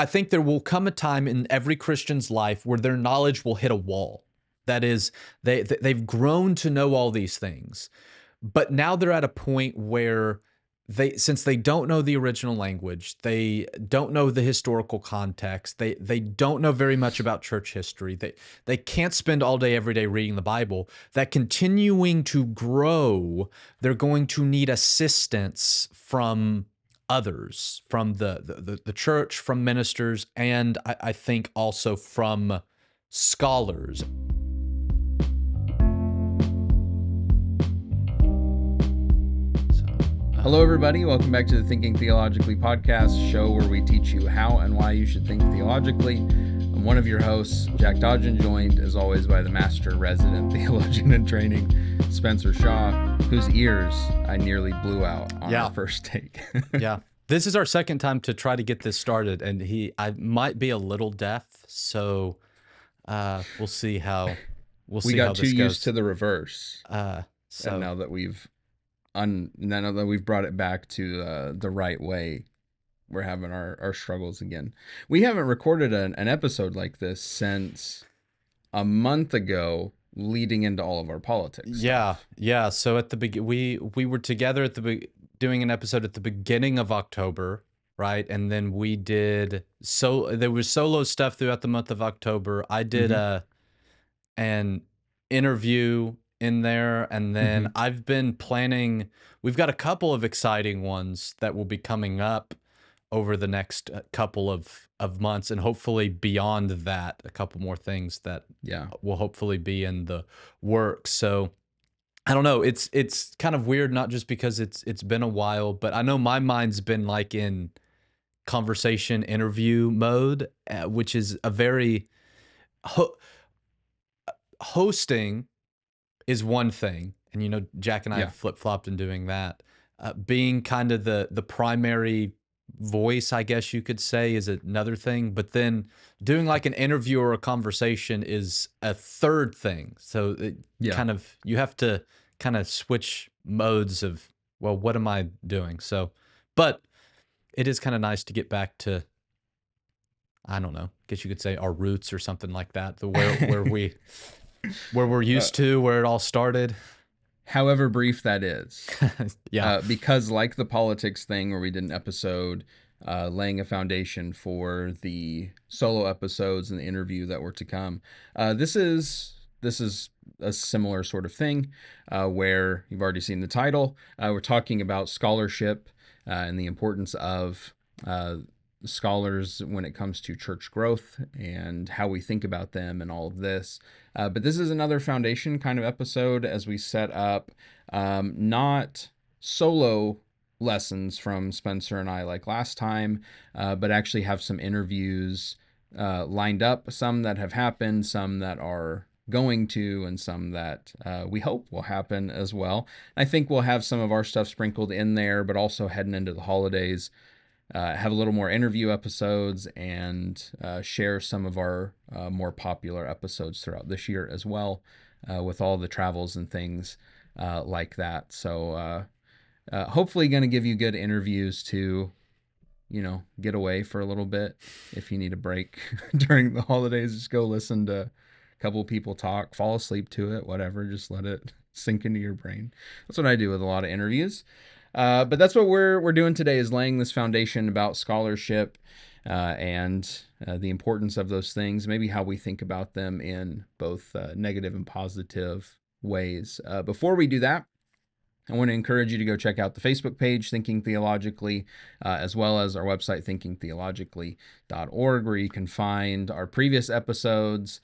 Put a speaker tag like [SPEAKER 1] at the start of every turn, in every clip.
[SPEAKER 1] I think there will come a time in every Christian's life where their knowledge will hit a wall. That is, they've grown to know all these things, but now they're at a point where since they don't know the original language, they don't know the historical context, they don't know very much about church history, they can't spend all day every day reading the Bible. That continuing to grow, they're going to need assistance from others, from the church, from ministers, and I think also from scholars.
[SPEAKER 2] Hello, everybody. Welcome back to the Thinking Theologically podcast, show where we teach you how and why you should think theologically. I'm one of your hosts, Jack Dodgen, joined as always by the master resident theologian in training, Spencer Shaw, whose ears I nearly blew out on our first take.
[SPEAKER 1] Yeah. This is our second time to try to get this started, and I might be a little deaf, so we'll see how
[SPEAKER 2] we got too used to the reverse. And now that we've brought it back to the right way, we're having our struggles again. We haven't recorded an episode like this since a month ago, leading into all of our politics stuff.
[SPEAKER 1] Yeah. So at the we were together at doing an episode at the beginning of October, right? And then we did there was solo stuff throughout the month of October. I did an interview in there, and then I've been planning. We've got a couple of exciting ones that will be coming up over the next couple of months, and hopefully beyond that, a couple more things that will hopefully be in the works. So I don't know. It's kind of weird, not just because it's been a while, but I know my mind's been like in conversation interview mode, which is a very hosting is one thing, and Jack and I have flip-flopped in doing that. Being kind of the primary voice, I guess you could say, is another thing. But then doing like an interview or a conversation is a third thing. So you have to kind of switch modes of, well, what am I doing? So, but it is kind of nice to get back to, I don't know, I guess you could say our roots or something like that, where we're used to, where it all started.
[SPEAKER 2] However brief that is.
[SPEAKER 1] Yeah.
[SPEAKER 2] Because like the politics thing where we did an episode laying a foundation for the solo episodes and the interview that were to come, this is a similar sort of thing where you've already seen the title. We're talking about scholarship and the importance of scholars when it comes to church growth and how we think about them and all of this. But this is another foundation kind of episode as we set up not solo lessons from Spencer and I like last time, but actually have some interviews lined up, some that have happened, some that are going to, and some that we hope will happen as well. I think we'll have some of our stuff sprinkled in there, but also heading into the holidays, have a little more interview episodes and share some of our more popular episodes throughout this year as well, with all the travels and things like that. So hopefully going to give you good interviews to, get away for a little bit. If you need a break during the holidays, just go listen to a couple people talk, fall asleep to it, whatever. Just let it sink into your brain. That's what I do with a lot of interviews. But that's what we're doing today, is laying this foundation about scholarship and the importance of those things, maybe how we think about them in both negative and positive ways. Before we do that, I want to encourage you to go check out the Facebook page, Thinking Theologically, as well as our website, thinkingtheologically.org, where you can find our previous episodes.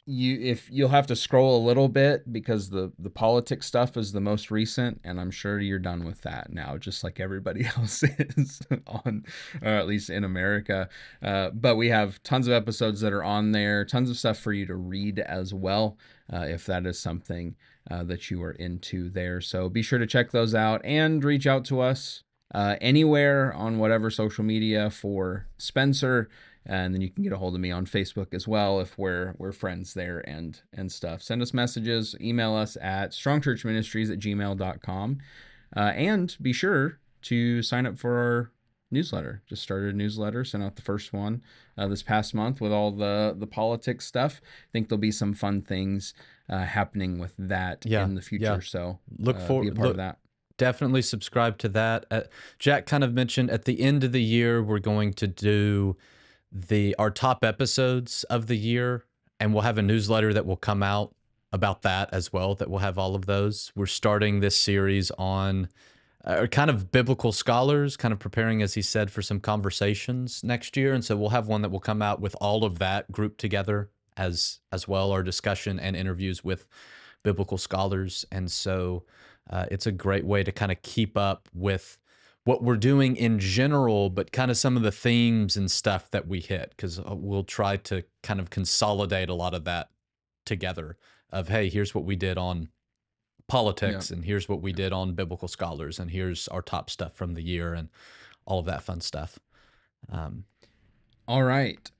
[SPEAKER 2] You'll have to scroll a little bit because the politics stuff is the most recent, and I'm sure you're done with that now, just like everybody else is on, or at least in America. But we have tons of episodes that are on there, tons of stuff for you to read as well, if that is something that you are into there. So be sure to check those out and reach out to us anywhere on whatever social media for Spencer. And then you can get a hold of me on Facebook as well if we're friends there and stuff. Send us messages, email us at strongchurchministries@gmail.com. And be sure to sign up for our newsletter. Just started a newsletter, sent out the first one this past month with all the politics stuff. I think there'll be some fun things happening with that
[SPEAKER 1] Yeah,
[SPEAKER 2] in the
[SPEAKER 1] yeah.
[SPEAKER 2] future. So
[SPEAKER 1] Look
[SPEAKER 2] be
[SPEAKER 1] for
[SPEAKER 2] a part of
[SPEAKER 1] look
[SPEAKER 2] that.
[SPEAKER 1] Definitely subscribe to that. Jack kind of mentioned at the end of the year we're going to do the our top episodes of the year, and we'll have a newsletter that will come out about that as well. That will have all of those. We're starting this series on kind of biblical scholars, kind of preparing, as he said, for some conversations next year. And so we'll have one that will come out with all of that grouped together as well, our discussion and interviews with biblical scholars. And so it's a great way to kind of keep up with what we're doing in general, but kind of some of the themes and stuff that we hit, because we'll try to kind of consolidate a lot of that together of, hey, here's what we did on
[SPEAKER 2] Yeah.
[SPEAKER 1] politics, and here's what we did on biblical scholars, and here's our top stuff from the year, and all of that fun stuff. Um,
[SPEAKER 2] All right.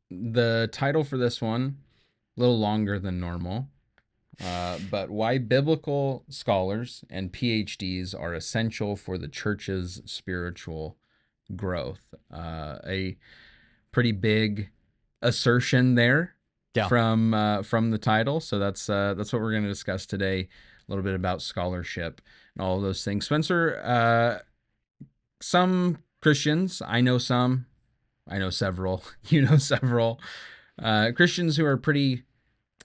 [SPEAKER 2] The title for this one, a little longer than normal, but why biblical scholars and PhDs are essential for the church's spiritual growth. A pretty big assertion there
[SPEAKER 1] yeah.
[SPEAKER 2] from the title. So that's what we're going to discuss today. A little bit about scholarship and all of those things. Spencer, some Christians, I know some, I know several, you know several Christians who are pretty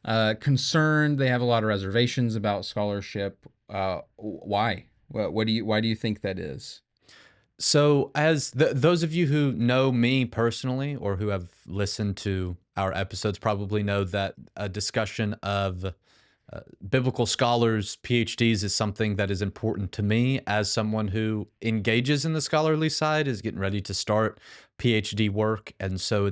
[SPEAKER 2] concerned. They have a lot of reservations about scholarship. Why? Why do you think that is?
[SPEAKER 1] So, as those of you who know me personally or who have listened to our episodes probably know that a discussion of biblical scholars, PhDs, is something that is important to me as someone who engages in the scholarly side, is getting ready to start PhD work. And so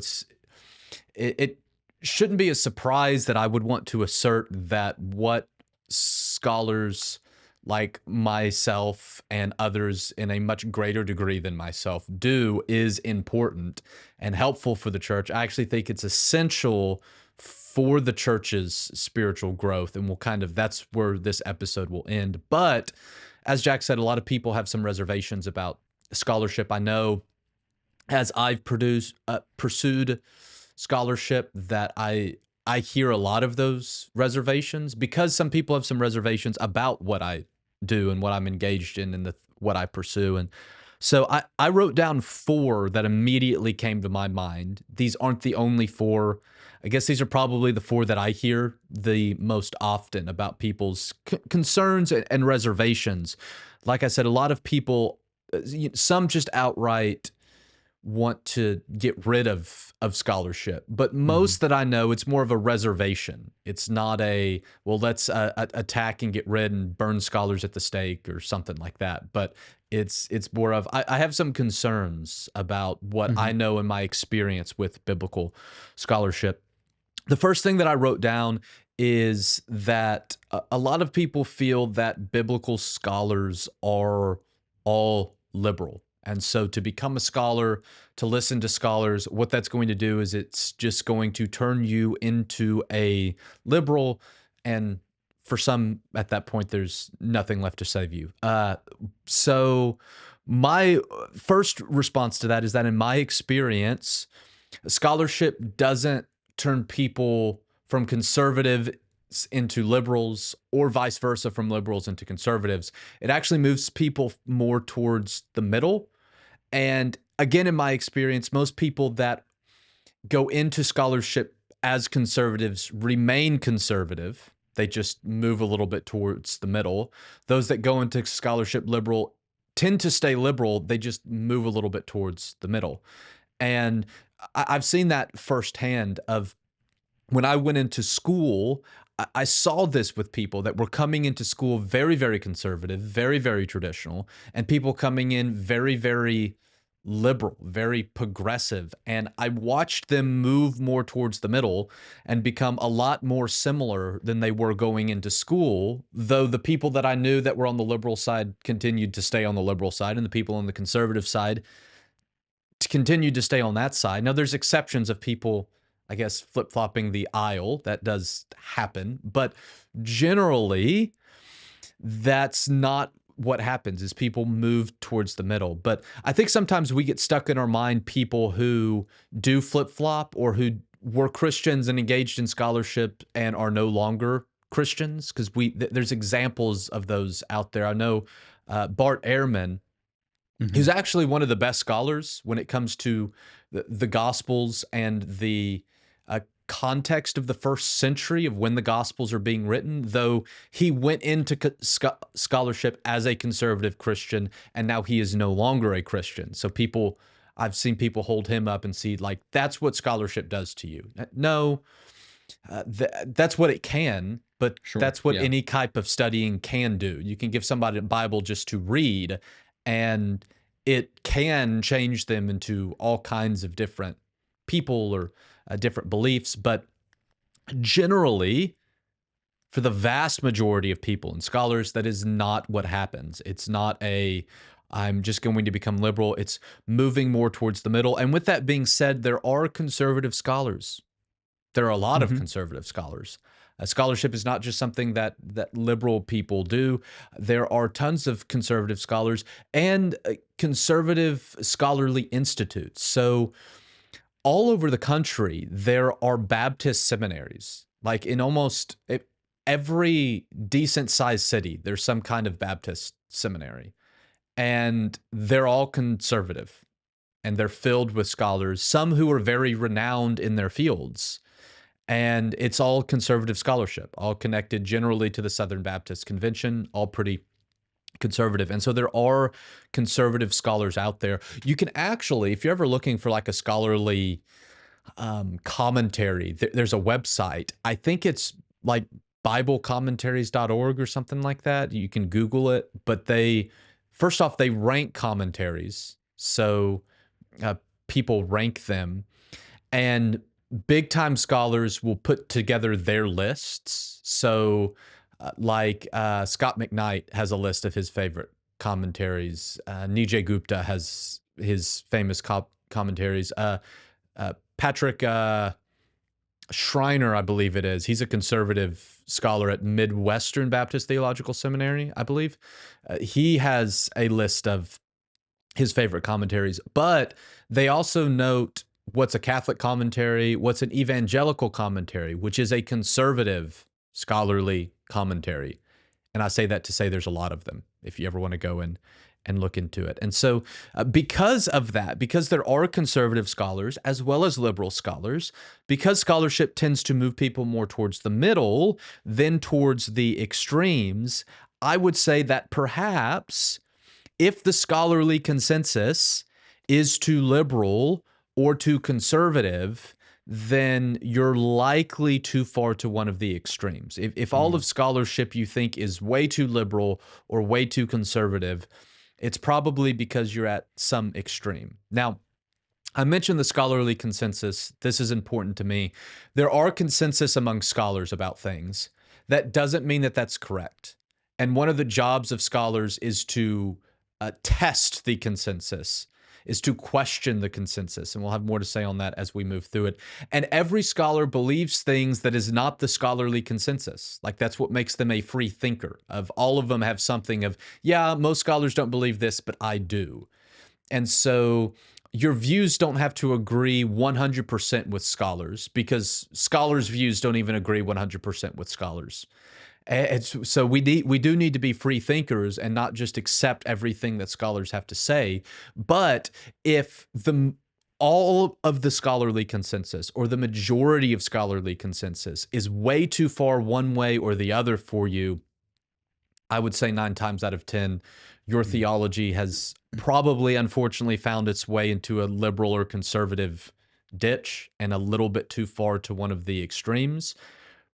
[SPEAKER 1] it shouldn't be a surprise that I would want to assert that what scholars like myself and others in a much greater degree than myself do is important and helpful for the church. I actually think it's essential for the church's spiritual growth. And that's where this episode will end. But as Jack said, a lot of people have some reservations about scholarship. I know as I've pursued scholarship that I hear a lot of those reservations, because some people have some reservations about what I do and what I'm engaged in and what I pursue. And so I wrote down four that immediately came to my mind. These aren't the only four. I guess these are probably the four that I hear the most often about people's concerns and reservations. Like I said, a lot of people, some just outright want to get rid of scholarship, but
[SPEAKER 2] Mm-hmm.
[SPEAKER 1] most that I know, it's more of a reservation. It's not a, well, let's attack and get rid and burn scholars at the stake or something like that. But it's more of, I have some concerns about what
[SPEAKER 2] Mm-hmm.
[SPEAKER 1] I know in my experience with biblical scholarship. The first thing that I wrote down is that a lot of people feel that biblical scholars are all liberal. And so to become a scholar, to listen to scholars, what that's going to do is it's just going to turn you into a liberal. And for some at that point, there's nothing left to save you. So my first response to that is that in my experience, scholarship doesn't turn people from conservative into liberals or vice versa from liberals into conservatives. It actually moves people more towards the middle. And again, in my experience, most people that go into scholarship as conservatives remain conservative. They just move a little bit towards the middle. Those that go into scholarship liberal tend to stay liberal. They just move a little bit towards the middle. And I've seen that firsthand of when I went into school. I saw this with people that were coming into school very, very conservative, very, very traditional, and people coming in very, very liberal, very progressive. And I watched them move more towards the middle and become a lot more similar than they were going into school. Though the people that I knew that were on the liberal side continued to stay on the liberal side, and the people on the conservative side continued to stay on that side. Now, there's exceptions of people, I guess, flip-flopping the aisle. That does happen. But generally, that's not what happens is people move towards the middle. But I think sometimes we get stuck in our mind people who do flip flop or who were Christians and engaged in scholarship and are no longer Christians, because there's examples of those out there. I know Bart Ehrman,
[SPEAKER 2] Mm-hmm.
[SPEAKER 1] who's actually one of the best scholars when it comes to the Gospels and the context of the first century of when the Gospels are being written, though he went into scholarship as a conservative Christian, and now he is no longer a Christian. So I've seen people hold him up and see, like, that's what scholarship does to you. No, that's what it can, but
[SPEAKER 2] Sure.
[SPEAKER 1] that's what
[SPEAKER 2] Yeah.
[SPEAKER 1] any type of studying can do. You can give somebody a Bible just to read, and it can change them into all kinds of different people or different beliefs. But generally, for the vast majority of people and scholars, that is not what happens. It's not I'm just going to become liberal. It's moving more towards the middle. And with that being said, there are conservative scholars. There are a lot of
[SPEAKER 2] Mm-hmm.
[SPEAKER 1] conservative scholars. Scholarship is not just something that liberal people do. There are tons of conservative scholars and conservative scholarly institutes. So all over the country, there are Baptist seminaries. Like in almost every decent sized city, there's some kind of Baptist seminary. And they're all conservative and they're filled with scholars, some who are very renowned in their fields. And it's all conservative scholarship, all connected generally to the Southern Baptist Convention, all pretty conservative. And so there are conservative scholars out there. You can actually, if you're ever looking for like a scholarly commentary, there's a website. I think it's like biblecommentaries.org or something like that. You can Google it, but first off, they rank commentaries. So people rank them, and big time scholars will put together their lists. So, Scott McKnight has a list of his favorite commentaries. Nijay Gupta has his famous commentaries. Patrick Schreiner, I believe it is. He's a conservative scholar at Midwestern Baptist Theological Seminary, I believe. He has a list of his favorite commentaries, but they also note what's a Catholic commentary, what's an evangelical commentary, which is a conservative scholarly commentary. And I say that to say there's a lot of them if you ever want to go in and look into it. And so, because of that, because there are conservative scholars as well as liberal scholars, because scholarship tends to move people more towards the middle than towards the extremes, I would say that perhaps if the scholarly consensus is too liberal or too conservative, then you're likely too far to one of the extremes. If all of scholarship you think is way too liberal or way too conservative, it's probably because you're at some extreme. Now, I mentioned the scholarly consensus. This is important to me. There are consensus among scholars about things. That doesn't mean that that's correct. And one of the jobs of scholars is to test the consensus, is to question the consensus. And we'll have more to say on that as we move through it. And every scholar believes things that is not the scholarly consensus. Like, that's what makes them a free thinker. Of all of them have something of, yeah, most scholars don't believe this, but I do. And so your views don't have to agree 100% with scholars, because scholars' views don't even agree 100% with scholars. So we do need to be free thinkers and not just accept everything that scholars have to say. But if all of the scholarly consensus or the majority of scholarly consensus is way too far one way or the other for you, I would say 9 times out of 10, your theology has probably, unfortunately, found its way into a liberal or conservative ditch and a little bit too far to one of the extremes,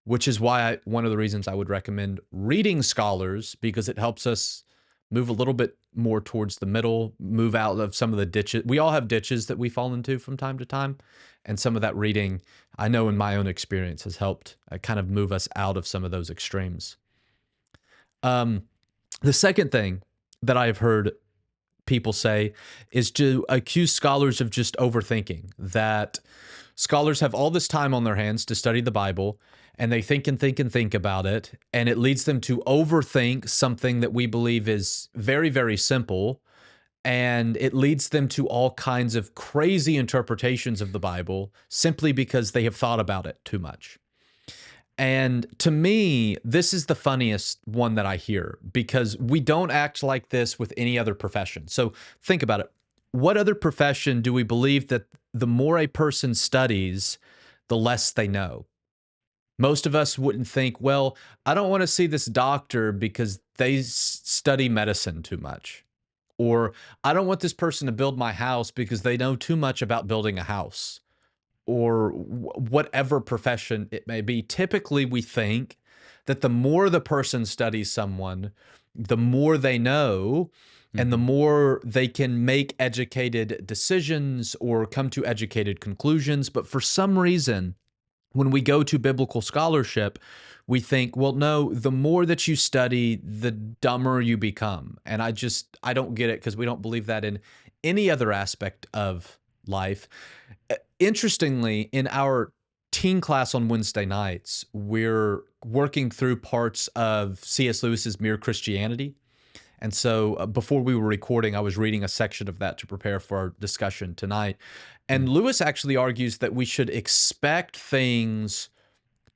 [SPEAKER 1] which is why one of the reasons I would recommend reading scholars, because it helps us move a little bit more towards the middle, move out of some of the ditches. We all have ditches that we fall into from time to time. And some of that reading, I know in my own experience, has helped kind of move us out of some of those extremes. The second thing that I've heard people say is to accuse scholars of just overthinking, that scholars have all this time on their hands to study the Bible, and they think and think and think about it, and it leads them to overthink something that we believe is very, very simple, and it leads them to all kinds of crazy interpretations of the Bible simply because they have thought about it too much. And to me, this is the funniest one that I hear because we don't act like this with any other profession. So think about it. What other profession do we believe that the more a person studies, the less they know? Most of us wouldn't think, well, I don't want to see this doctor because they study medicine too much. Or I don't want this person to build my house because they know too much about building a house. Or whatever profession it may be. Typically, we think that the more the person studies someone, the more they know, and the more they can make educated decisions or come to educated conclusions. But for some reason, when we go to biblical scholarship, we think, well, no, the more that you study, the dumber you become. And I don't get it because we don't believe that in any other aspect of life. Interestingly, in our teen class on Wednesday nights, we're working through parts of C.S. Lewis's Mere Christianity. And so before we were recording, I was reading a section of that to prepare for our discussion tonight. And Lewis actually argues that we should expect things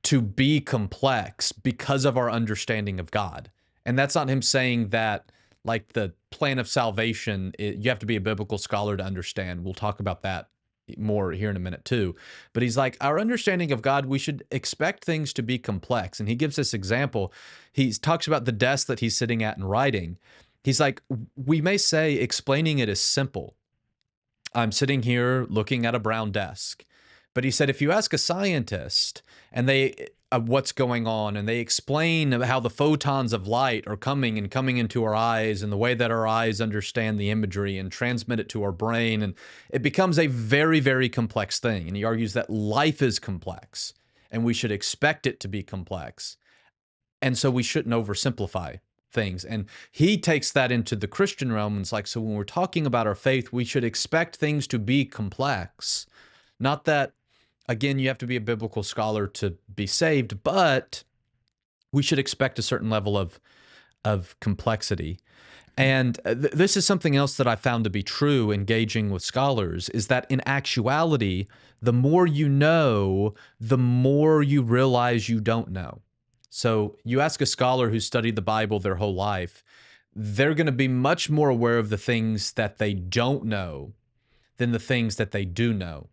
[SPEAKER 1] to be complex because of our understanding of God. And that's not him saying that, like, the plan of salvation, you have to be a biblical scholar to understand. We'll talk about that more here in a minute too. But he's like, our understanding of God, we should expect things to be complex. And he gives this example. He talks about the desk that he's sitting at and writing. He's like, we may say explaining it is simple. I'm sitting here looking at a brown desk. But he said, if you ask a scientist and they what's going on and they explain how the photons of light are coming into our eyes and the way that our eyes understand the imagery and transmit it to our brain, and it becomes a very, very complex thing. And he argues that life is complex and we should expect it to be complex. And so we shouldn't oversimplify things. And he takes that into the Christian realm and it's like, so when we're talking about our faith, we should expect things to be complex. Not that, again, you have to be a biblical scholar to be saved, but we should expect a certain level of complexity. And this is something else that I found to be true engaging with scholars, is that in actuality, the more you know, the more you realize you don't know. So you ask a scholar who studied the Bible their whole life, they're going to be much more aware of the things that they don't know than the things that they do know.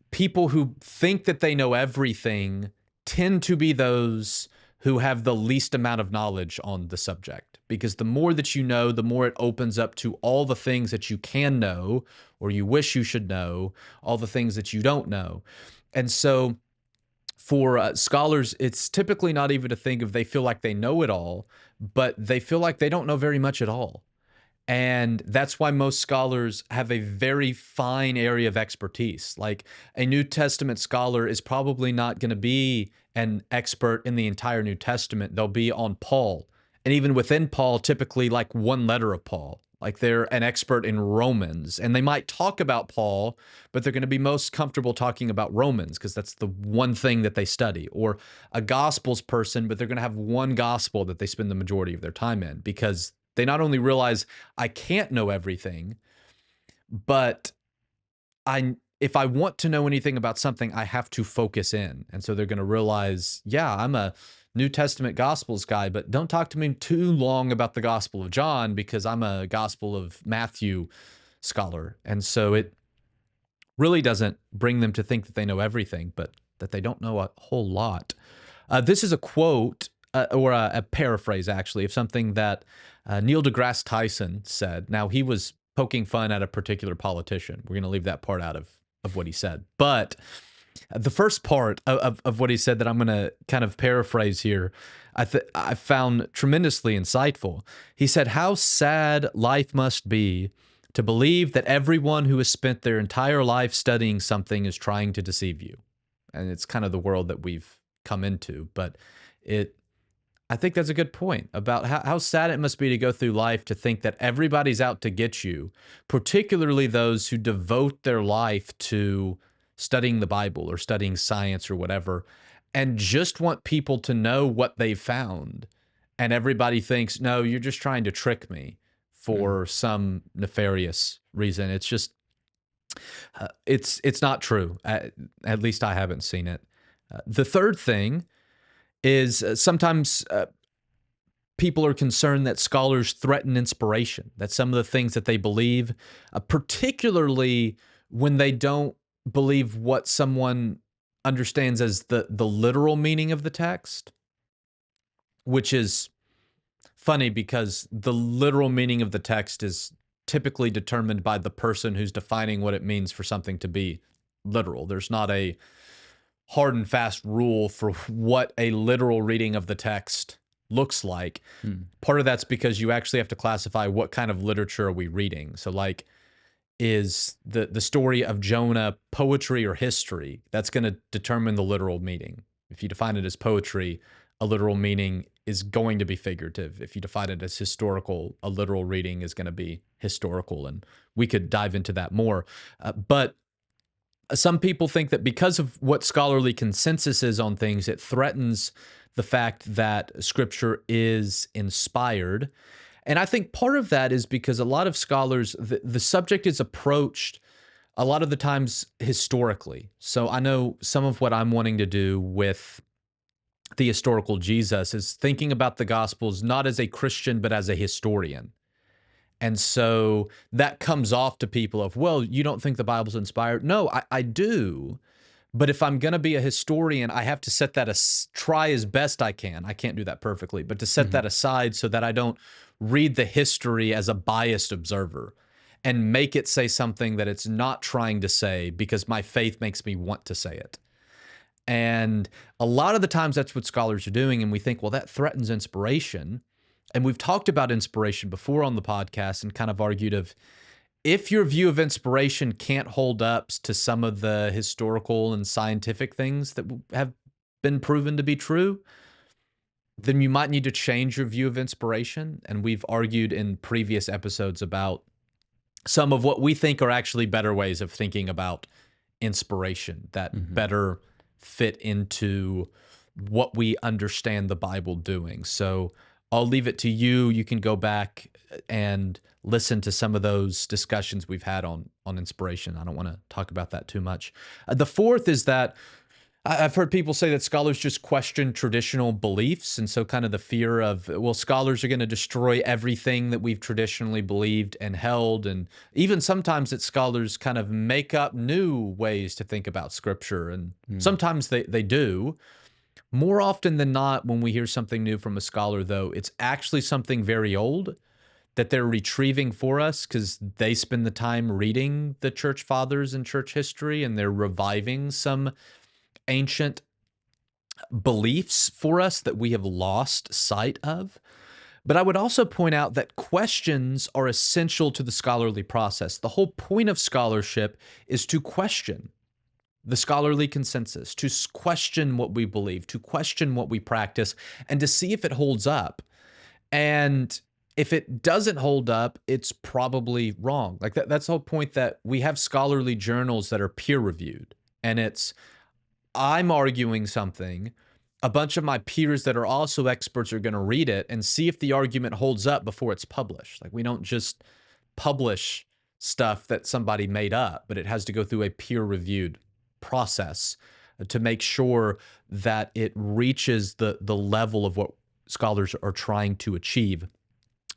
[SPEAKER 1] People who think that they know everything tend to be those who have the least amount of knowledge on the subject, because the more that you know, the more it opens up to all the things that you can know or you wish you should know, all the things that you don't know. And so for scholars, it's typically not even a thing of they feel like they know it all, but they feel like they don't know very much at all. And that's why most scholars have a very fine area of expertise. Like a New Testament scholar is probably not going to be an expert in the entire New Testament. They'll be on Paul. And even within Paul, typically like one letter of Paul. Like they're an expert in Romans. And they might talk about Paul, but they're going to be most comfortable talking about Romans because that's the one thing that they study. Or a Gospels person, but they're going to have one gospel that they spend the majority of their time in, because they not only realize I can't know everything, but if I want to know anything about something, I have to focus in. And so they're going to realize, yeah, I'm a New Testament Gospels guy, but don't talk to me too long about the Gospel of John because I'm a Gospel of Matthew scholar. And so it really doesn't bring them to think that they know everything, but that they don't know a whole lot. This is a quote or a paraphrase, actually, of something that Neil deGrasse Tyson said. Now, he was poking fun at a particular politician. We're going to leave that part out of what he said. But the first part of what he said that I'm going to kind of paraphrase here, I found tremendously insightful. He said, "How sad life must be to believe that everyone who has spent their entire life studying something is trying to deceive you." And it's kind of the world that we've come into. But I think that's a good point about how sad it must be to go through life to think that everybody's out to get you, particularly those who devote their life to studying the Bible or studying science or whatever. and just want people to know what they found. And everybody thinks, no, you're just trying to trick me
[SPEAKER 2] Mm.
[SPEAKER 1] for some nefarious reason. It's just, it's not true. At least I haven't seen it. The third thing is sometimes people are concerned that scholars threaten inspiration, that some of the things that they believe, particularly when they don't believe what someone understands as the literal meaning of the text, which is funny because the literal meaning of the text is typically determined by the person who's defining what it means for something to be literal. There's not a hard and fast rule for what a literal reading of the text looks like.
[SPEAKER 2] Mm.
[SPEAKER 1] Part of that's because you actually have to classify what kind of literature are we reading. So like, is the story of Jonah poetry or history? That's going to determine the literal meaning. If you define it as poetry, a literal meaning is going to be figurative. If you define it as historical, a literal reading is going to be historical. And we could dive into that more. But some people think that because of what scholarly consensus is on things, it threatens the fact that scripture is inspired. And I think part of that is because a lot of scholars, the subject is approached a lot of the times historically. So I know some of what I'm wanting to do with the historical Jesus is thinking about the Gospels not as a Christian, but as a historian. And so that comes off to people of, well, you don't think the Bible's inspired? No, I do. But if I'm going to be a historian, I have to set that try as best I can. I can't do that perfectly, but to set
[SPEAKER 2] Mhm.
[SPEAKER 1] that aside so that I don't read the history as a biased observer and make it say something that it's not trying to say because my faith makes me want to say it. And a lot of the times that's what scholars are doing. And we think, well, that threatens inspiration. And we've talked about inspiration before on the podcast and kind of argued of if your view of inspiration can't hold up to some of the historical and scientific things that have been proven to be true, then you might need to change your view of inspiration. And we've argued in previous episodes about some of what we think are actually better ways of thinking about inspiration that
[SPEAKER 2] Mhm.
[SPEAKER 1] better fit into what we understand the Bible doing. So I'll leave it to you. You can go back and listen to some of those discussions we've had on inspiration. I don't want to talk about that too much. The fourth is that I've heard people say that scholars just question traditional beliefs. And so, kind of the fear of, well, scholars are going to destroy everything that we've traditionally believed and held. And even sometimes that scholars kind of make up new ways to think about scripture. And
[SPEAKER 2] Mm.
[SPEAKER 1] sometimes they do. More often than not, when we hear something new from a scholar, though, it's actually something very old that they're retrieving for us because they spend the time reading the church fathers and church history and they're reviving some ancient beliefs for us that we have lost sight of. But I would also point out that questions are essential to the scholarly process. The whole point of scholarship is to question the scholarly consensus, to question what we believe, to question what we practice, and to see if it holds up. And if it doesn't hold up, it's probably wrong. Like that's the whole point that we have scholarly journals that are peer reviewed. And it's I'm arguing something, a bunch of my peers that are also experts are going to read it and see if the argument holds up before it's published. Like we don't just publish stuff that somebody made up, but it has to go through a peer-reviewed process to make sure that it reaches the level of what scholars are trying to achieve.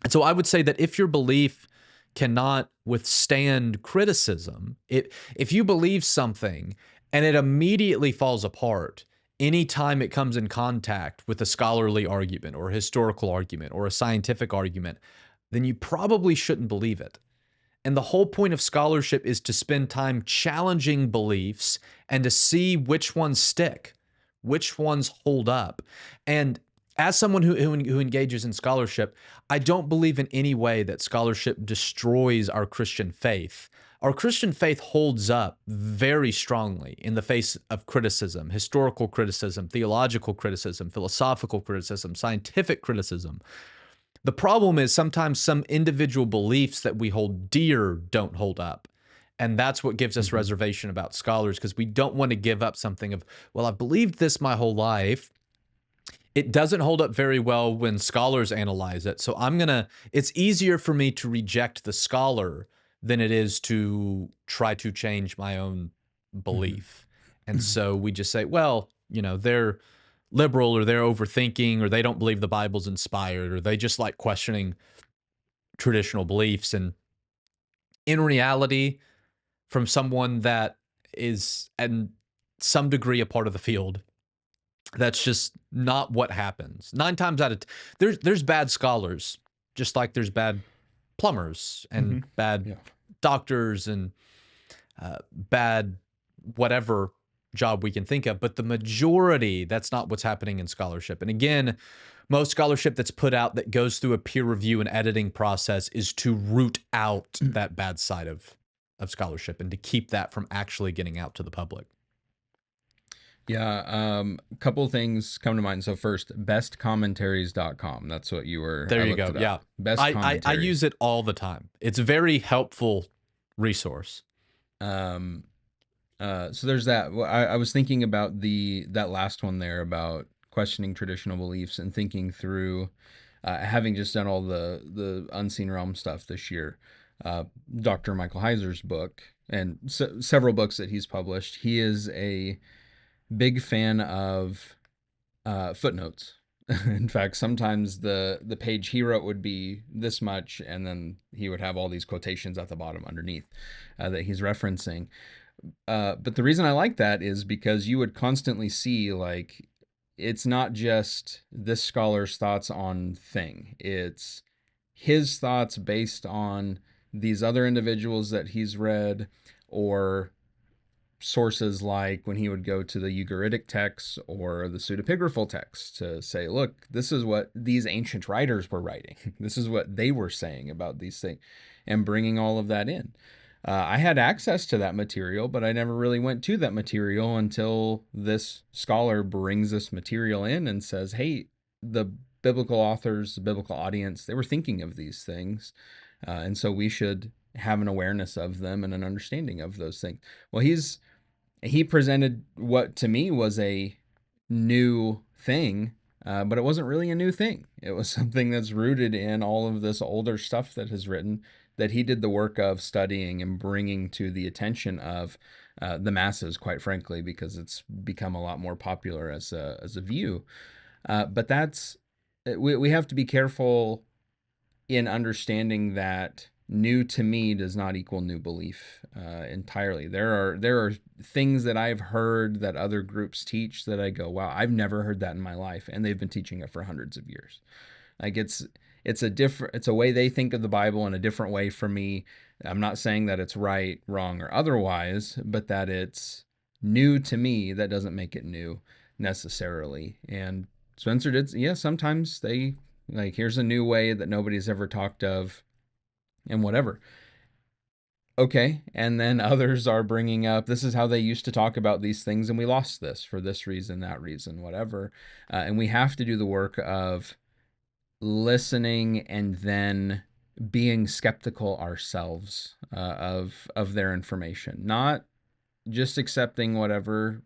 [SPEAKER 1] And so I would say that if your belief cannot withstand criticism, if you believe something and it immediately falls apart anytime it comes in contact with a scholarly argument or a historical argument or a scientific argument, then you probably shouldn't believe it. And the whole point of scholarship is to spend time challenging beliefs and to see which ones stick, which ones hold up. And as someone who engages in scholarship, I don't believe in any way that scholarship destroys our Christian faith. Our Christian faith holds up very strongly in the face of criticism, historical criticism, theological criticism, philosophical criticism, scientific criticism. The problem is sometimes some individual beliefs that we hold dear don't hold up. And that's what gives us
[SPEAKER 2] Mm-hmm.
[SPEAKER 1] reservation about scholars, because we don't want to give up something of, well, I've believed this my whole life. It doesn't hold up very well when scholars analyze it. So it's easier for me to reject the scholar than it is to try to change my own belief. And so we just say, well, they're liberal, or they're overthinking, or they don't believe the Bible's inspired, or they just like questioning traditional beliefs. And in reality, from someone that is in some degree a part of the field, that's just not what happens. 9 times out of there's bad scholars, just like there's bad plumbers and
[SPEAKER 2] Mm-hmm.
[SPEAKER 1] bad
[SPEAKER 2] Yeah.
[SPEAKER 1] doctors and bad whatever job we can think of. But the majority, that's not what's happening in scholarship. And again, most scholarship that's put out that goes through a peer review and editing process is to root out that bad side of scholarship and to keep that from actually getting out to the public.
[SPEAKER 2] Yeah, a couple things come to mind. So first, bestcommentaries.com. That's what
[SPEAKER 1] There
[SPEAKER 2] I
[SPEAKER 1] you
[SPEAKER 2] looked
[SPEAKER 1] go.
[SPEAKER 2] it up.
[SPEAKER 1] Yeah.
[SPEAKER 2] Best
[SPEAKER 1] I use
[SPEAKER 2] commentaries.
[SPEAKER 1] it all the time. It's a very helpful resource.
[SPEAKER 2] Um, so there's that. Well, I was thinking about that last one there about questioning traditional beliefs and thinking through, having just done all the Unseen Realm stuff this year. Dr. Michael Heiser's book and several books that he's published. He is a big fan of footnotes. In fact, sometimes the page he wrote would be this much, and then he would have all these quotations at the bottom underneath that he's referencing. But the reason I like that is because you would constantly see, like, it's not just this scholar's thoughts on thing, it's his thoughts based on these other individuals that he's read, or sources like when he would go to the Ugaritic texts or the pseudepigraphal texts to say, look, this is what these ancient writers were writing. This is what they were saying about these things, and bringing all of that in. I had access to that material, but I never really went to that material until this scholar brings this material in and says, hey, the biblical authors, the biblical audience, they were thinking of these things. And so we should have an awareness of them and an understanding of those things. Well, he presented what to me was a new thing, but it wasn't really a new thing. It was something that's rooted in all of this older stuff that has written, that he did the work of studying and bringing to the attention of the masses, quite frankly, because it's become a lot more popular as a view. But we have to be careful in understanding that new to me does not equal new belief entirely. There are things that I've heard that other groups teach that I go, wow, I've never heard that in my life, and they've been teaching it for hundreds of years. Like it's a way they think of the Bible in a different way from me. I'm not saying that it's right, wrong, or otherwise, but that it's new to me. That doesn't make it new necessarily. And Spencer did, yeah. Sometimes they like, here's a new way that nobody's ever talked of, and whatever. Okay, and then others are bringing up, this is how they used to talk about these things, and we lost this for this reason, that reason, whatever. And we have to do the work of listening and then being skeptical ourselves of their information, not just accepting whatever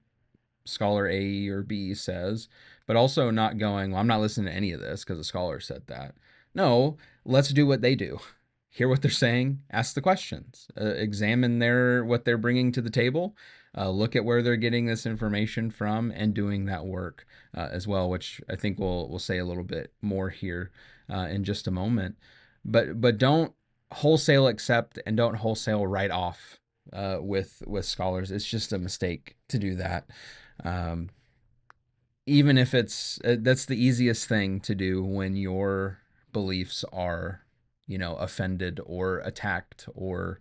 [SPEAKER 2] scholar A or B says, but also not going, well, I'm not listening to any of this because the scholar said that. No, let's do what they do. Hear what they're saying, ask the questions, examine what they're bringing to the table, look at where they're getting this information from, and doing that work as well, which I think we'll say a little bit more here in just a moment. But don't wholesale accept and don't wholesale write off with scholars. It's just a mistake to do that. Um, Even if that's the easiest thing to do when your beliefs are, offended or attacked or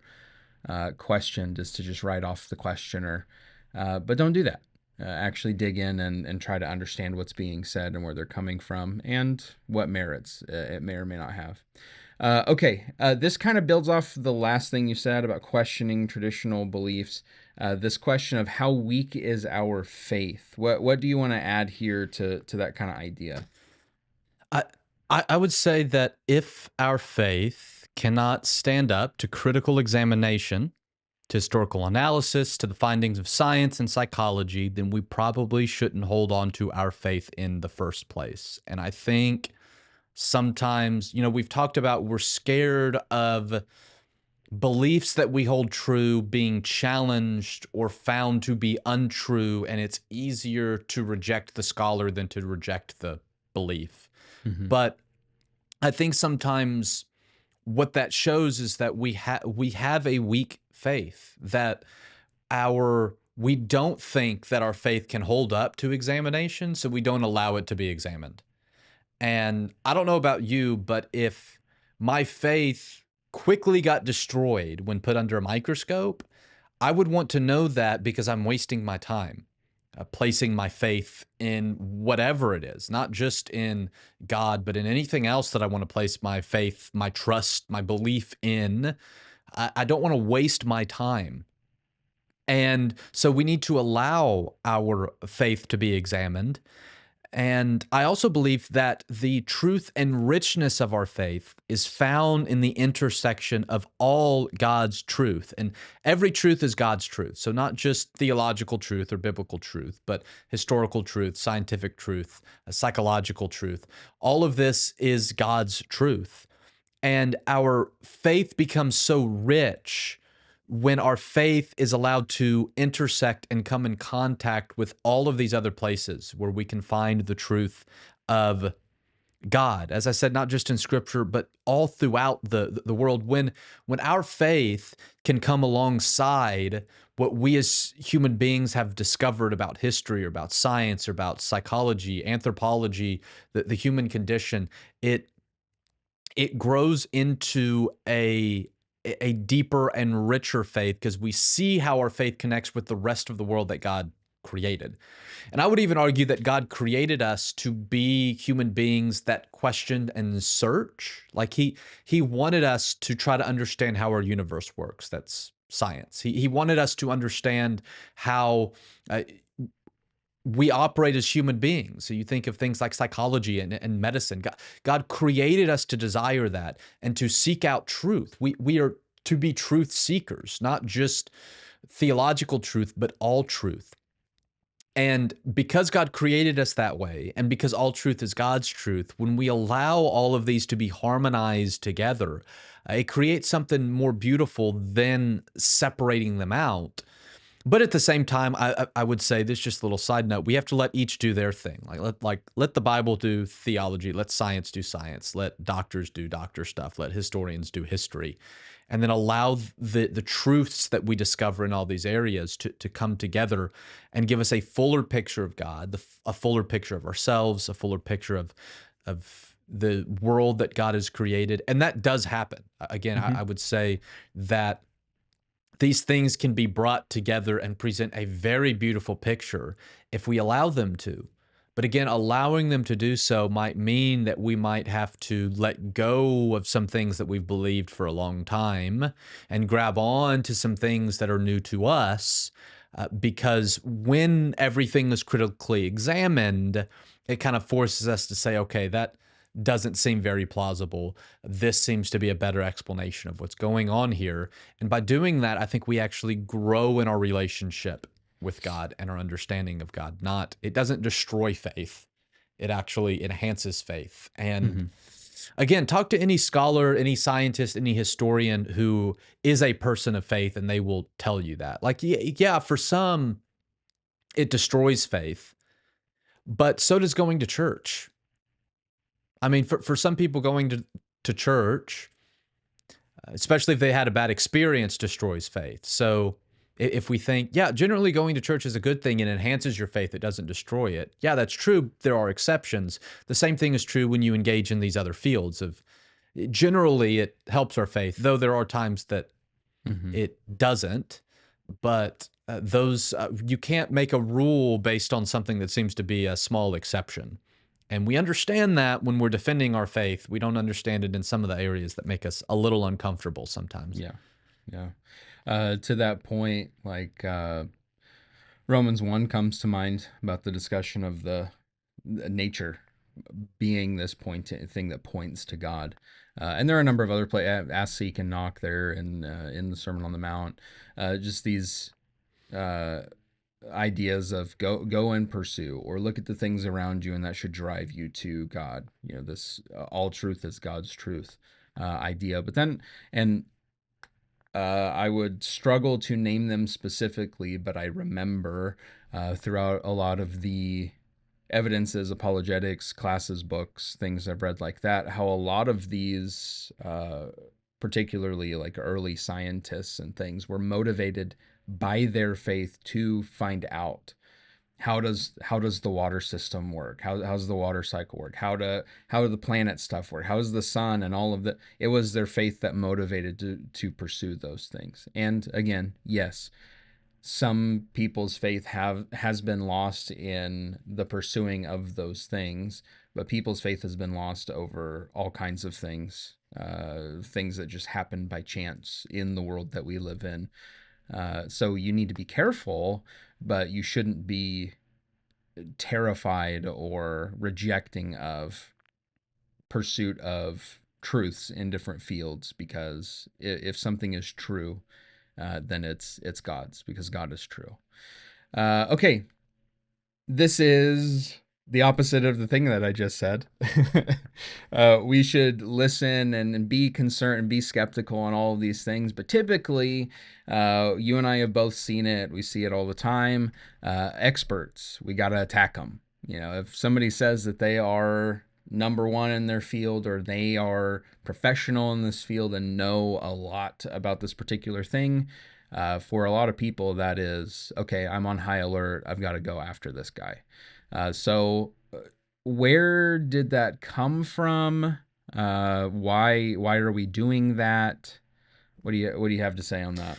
[SPEAKER 2] questioned, is to just write off the questioner. But don't do that. Actually dig in and try to understand what's being said and where they're coming from and what merits it may or may not have. Okay, this kind of builds off the last thing you said about questioning traditional beliefs. This question of how weak is our faith? What do you want to add here to that kind of idea?
[SPEAKER 1] I I would say that if our faith cannot stand up to critical examination, to historical analysis, to the findings of science and psychology, then we probably shouldn't hold on to our faith in the first place. And I think sometimes, we've talked about we're scared of beliefs that we hold true being challenged or found to be untrue, and it's easier to reject the scholar than to reject the belief.
[SPEAKER 2] Mm-hmm.
[SPEAKER 1] But I think sometimes what that shows is that we have a weak faith, that we don't think that our faith can hold up to examination, so we don't allow it to be examined. And I don't know about you, but if my faith quickly got destroyed when put under a microscope, I would want to know that, because I'm wasting my time placing my faith in whatever it is, not just in God, but in anything else that I want to place my faith, my trust, my belief in. I don't want to waste my time. And so we need to allow our faith to be examined. And I also believe that the truth and richness of our faith is found in the intersection of all God's truth. And every truth is God's truth. So, not just theological truth or biblical truth, but historical truth, scientific truth, psychological truth. All of this is God's truth. And our faith becomes so rich when our faith is allowed to intersect and come in contact with all of these other places where we can find the truth of God. As I said, not just in scripture, but all throughout the world. When our faith can come alongside what we as human beings have discovered about history or about science or about psychology, anthropology, the human condition, it grows into a deeper and richer faith, because we see how our faith connects with the rest of the world that God created. And I would even argue that God created us to be human beings that questioned and search. Like he wanted us to try to understand how our universe works. That's science. He wanted us to understand how we operate as human beings. So you think of things like psychology and medicine. God created us to desire that and to seek out truth. We are to be truth seekers, not just theological truth, but all truth. And because God created us that way, and because all truth is God's truth, when we allow all of these to be harmonized together, it creates something more beautiful than separating them out. But at the same time, I would say this, just a little side note, we have to let each do their thing. Let the Bible do theology, let science do science, let doctors do doctor stuff, let historians do history, and then allow the truths that we discover in all these areas to come together and give us a fuller picture of God, a fuller picture of ourselves, a fuller picture of the world that God has created. And that does happen. Again,
[SPEAKER 2] Mm-hmm.
[SPEAKER 1] I would say that these things can be brought together and present a very beautiful picture if we allow them to. But again, allowing them to do so might mean that we might have to let go of some things that we've believed for a long time and grab on to some things that are new to us. Because when everything is critically examined, it kind of forces us to say, okay, that doesn't seem very plausible. This seems to be a better explanation of what's going on here. And by doing that, I think we actually grow in our relationship with God and our understanding of God. It doesn't destroy faith. It actually enhances faith. And
[SPEAKER 2] Mm-hmm.
[SPEAKER 1] again, talk to any scholar, any scientist, any historian who is a person of faith, and they will tell you that. Like, yeah, for some, it destroys faith, but so does going to church. I mean, for some people, going to church, especially if they had a bad experience, destroys faith. So if we think, yeah, generally going to church is a good thing and enhances your faith, it doesn't destroy it. Yeah, that's true. There are exceptions. The same thing is true when you engage in these other fields of, generally it helps our faith, though there are times that
[SPEAKER 2] Mm-hmm.
[SPEAKER 1] it doesn't. But those you can't make a rule based on something that seems to be a small exception. And we understand that when we're defending our faith. We don't understand it in some of the areas that make us a little uncomfortable sometimes.
[SPEAKER 2] Yeah. Yeah. To that point, Romans 1 comes to mind about the discussion of the nature being this thing that points to God. And there are a number of other ask, seek, and knock there in the Sermon on the Mount. Just these uh, ideas of go and pursue, or look at the things around you, and that should drive you to God. You know, this all truth is God's truth idea. But then, and I would struggle to name them specifically, but I remember throughout a lot of the evidences, apologetics, classes, books, things I've read like that, how a lot of these, particularly like early scientists and things, were motivated by their faith to find out how does the water system work, how's the water cycle work, how do the planet stuff work, how's the sun, and all of the, it was their faith that motivated to pursue those things. And again, yes, some people's faith has been lost in the pursuing of those things, but people's faith has been lost over all kinds of things, things that just happen by chance in the world that we live in. So you need to be careful, but you shouldn't be terrified or rejecting of pursuit of truths in different fields, because if something is true, then it's God's, because God is true. Okay, this is the opposite of the thing that I just said. We should listen and be concerned and be skeptical on all of these things. But typically, you and I have both seen it. We see it all the time. Experts, we got to attack them. You know, if somebody says that they are number one in their field, or they are professional in this field and know a lot about this particular thing, for a lot of people, that is, okay, I'm on high alert. I've got to go after this guy. So where did that come from? Why are we doing that? What do you have to say on that?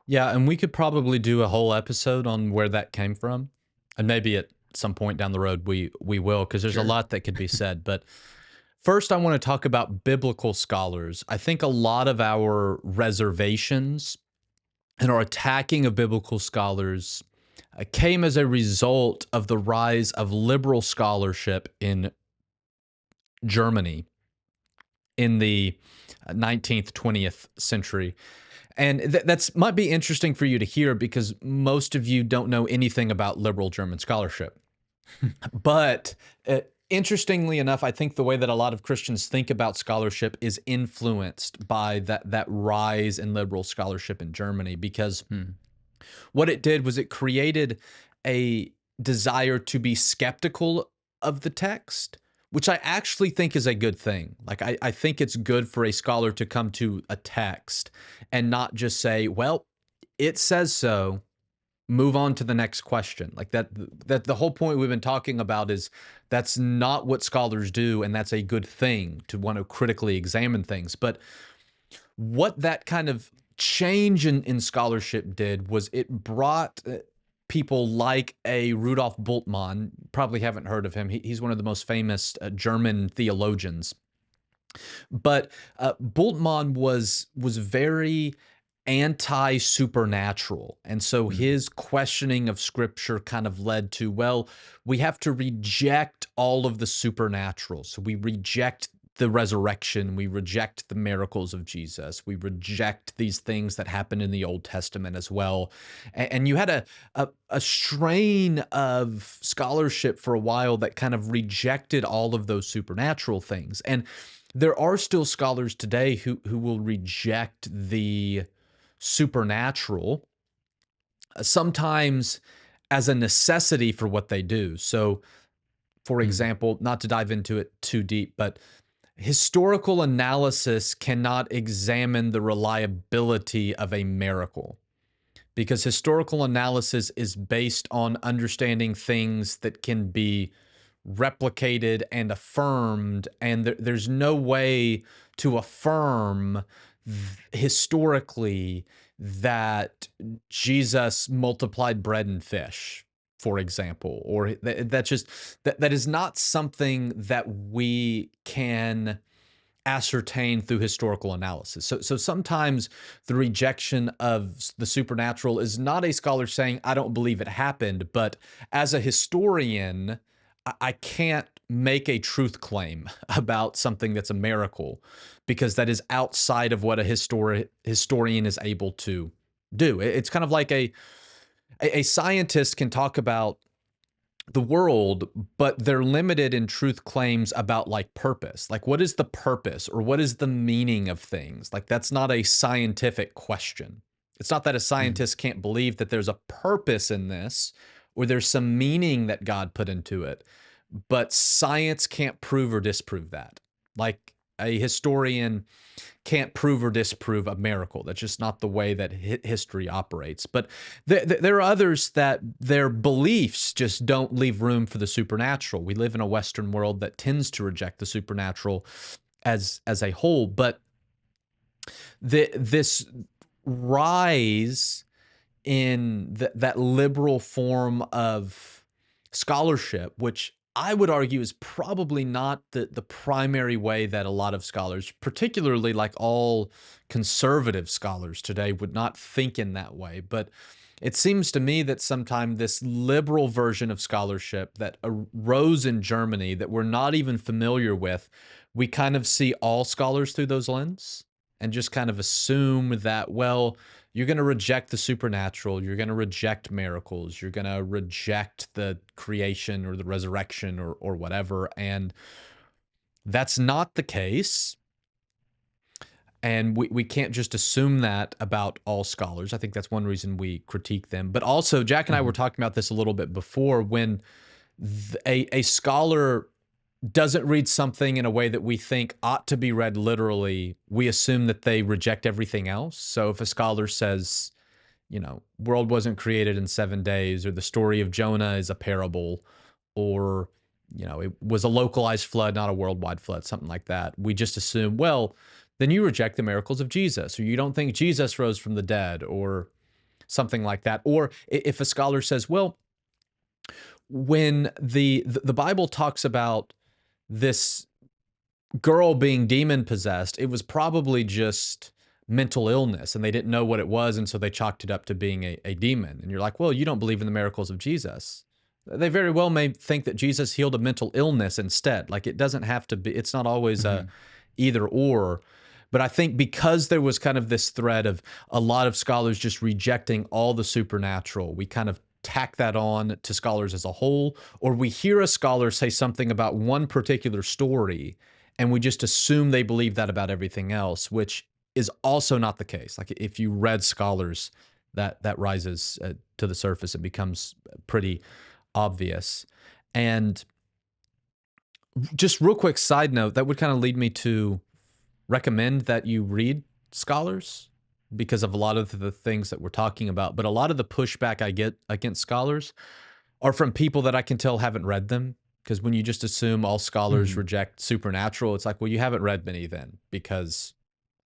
[SPEAKER 1] Yeah, and we could probably do a whole episode on where that came from, and maybe at some point down the road we will, because there's a
[SPEAKER 2] Sure.
[SPEAKER 1] lot that could be said. But first, I want to talk about biblical scholars. I think a lot of our reservations and our attacking of biblical scholars came as a result of the rise of liberal scholarship in Germany in the 19th, 20th century. And that's might be interesting for you to hear, because most of you don't know anything about liberal German scholarship. But interestingly enough, I think the way that a lot of Christians think about scholarship is influenced by that rise in liberal scholarship in Germany, because what it did was it created a desire to be skeptical of the text, which I actually think is a good thing. Like, I think it's good for a scholar to come to a text and not just say, well, it says so, move on to the next question. Like that the whole point we've been talking about is that's not what scholars do, and that's a good thing to want to critically examine things. But what that kind of change in scholarship did was it brought people like a Rudolf Bultmann. Probably haven't heard of him. He's one of the most famous German theologians. But Bultmann was very anti-supernatural. And so his questioning of scripture kind of led to, well, we have to reject all of the supernatural. So we reject the resurrection, we reject the miracles of Jesus, we reject these things that happened in the Old Testament as well. And you had a strain of scholarship for a while that kind of rejected all of those supernatural things. And there are still scholars today who will reject the supernatural, sometimes as a necessity for what they do. So, for example, not to dive into it too deep, but historical analysis cannot examine the reliability of a miracle, because historical analysis is based on understanding things that can be replicated and affirmed, and there's no way to affirm historically that Jesus multiplied bread and fish, for example, or that is not something that we can ascertain through historical analysis. So sometimes the rejection of the supernatural is not a scholar saying, I don't believe it happened, but as a historian, I can't make a truth claim about something that's a miracle, because that is outside of what a historian is able to do. It's kind of like a scientist can talk about the world, but they're limited in truth claims about like purpose. Like, what is the purpose or what is the meaning of things? Like, that's not a scientific question. It's not that a
[SPEAKER 2] Mhm.
[SPEAKER 1] scientist can't believe that there's a purpose in this or there's some meaning that God put into it, but science can't prove or disprove that. Like, a historian can't prove or disprove a miracle. That's just not the way that history operates. But there are others that their beliefs just don't leave room for the supernatural. We live in a Western world that tends to reject the supernatural as a whole. But this rise in that liberal form of scholarship, which I would argue is probably not the primary way that a lot of scholars, particularly like all conservative scholars today, would not think in that way. But it seems to me that sometimes this liberal version of scholarship that arose in Germany that we're not even familiar with, we kind of see all scholars through those lenses and just kind of assume that, well, you're going to reject the supernatural. You're going to reject miracles. You're going to reject the creation or the resurrection or whatever. And that's not the case. And we can't just assume that about all scholars. I think that's one reason we critique them. But also, Jack and I were
[SPEAKER 2] Mhm.
[SPEAKER 1] talking about this a little bit before. When a scholar doesn't read something in a way that we think ought to be read literally, we assume that they reject everything else. So if a scholar says, world wasn't created in 7 days, or the story of Jonah is a parable, or, it was a localized flood, not a worldwide flood, something like that, we just assume, well, then you reject the miracles of Jesus, or you don't think Jesus rose from the dead, or something like that. Or if a scholar says, well, when the Bible talks about this girl being demon possessed, it was probably just mental illness and they didn't know what it was. And so they chalked it up to being a demon. And you're like, well, you don't believe in the miracles of Jesus. They very well may think that Jesus healed a mental illness instead. Like, it doesn't have to be, it's not always a
[SPEAKER 2] Mhm.
[SPEAKER 1] either or. But I think because there was kind of this thread of a lot of scholars just rejecting all the supernatural, we kind of tack that on to scholars as a whole, or we hear a scholar say something about one particular story and we just assume they believe that about everything else, which is also not the case. Like, if you read scholars, that rises to the surface, it becomes pretty obvious. And just real quick side note, that would kind of lead me to recommend that you read scholars because of a lot of the things that we're talking about. But a lot of the pushback I get against scholars are from people that I can tell haven't read them. Because when you just assume all scholars
[SPEAKER 2] Mhm.
[SPEAKER 1] reject supernatural, it's like, well, you haven't read many then, because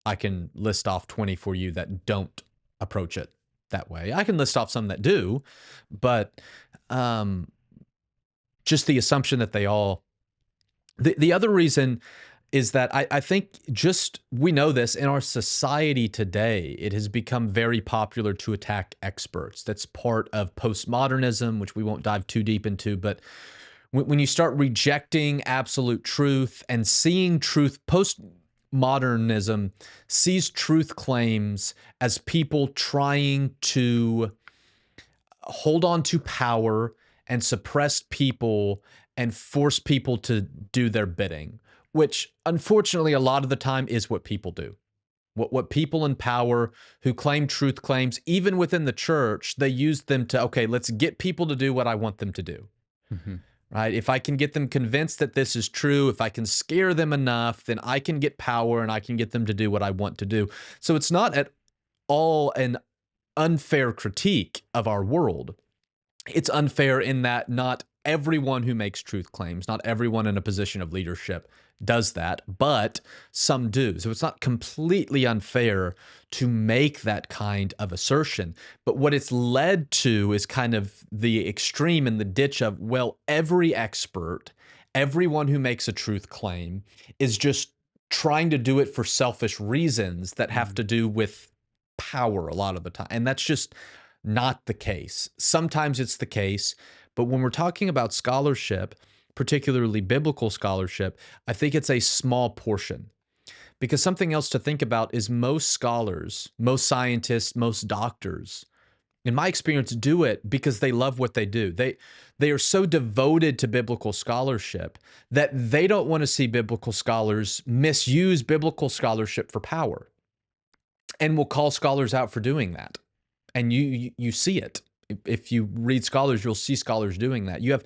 [SPEAKER 1] I can list off 20 for you that don't approach it that way. I can list off some that do, but um, just the assumption that they all. The other reason is that I think, just we know this in our society today, it has become very popular to attack experts. That's part of postmodernism, which we won't dive too deep into. But when you start rejecting absolute truth and seeing truth, postmodernism sees truth claims as people trying to hold on to power and suppress people and force people to do their bidding, which unfortunately a lot of the time is what people do. What people in power who claim truth claims, even within the church, they use them to, okay, let's get people to do what I want them to do.
[SPEAKER 2] Mhm.
[SPEAKER 1] Right? If I can get them convinced that this is true, if I can scare them enough, then I can get power and I can get them to do what I want to do. So it's not at all an unfair critique of our world. It's unfair in that not everyone who makes truth claims, not everyone in a position of leadership does that, but some do. So it's not completely unfair to make that kind of assertion. But what it's led to is kind of the extreme in the ditch of, well, every expert, everyone who makes a truth claim is just trying to do it for selfish reasons that have
[SPEAKER 2] Mhm.
[SPEAKER 1] to do with power a lot of the time. And that's just not the case. Sometimes it's the case, but when we're talking about scholarship, particularly biblical scholarship, I think it's a small portion. Because something else to think about is most scholars, most scientists, most doctors, in my experience, do it because they love what they do. They are so devoted to biblical scholarship that they don't want to see biblical scholars misuse biblical scholarship for power, and will call scholars out for doing that. And you see it. If you read scholars, you'll see scholars doing that. You have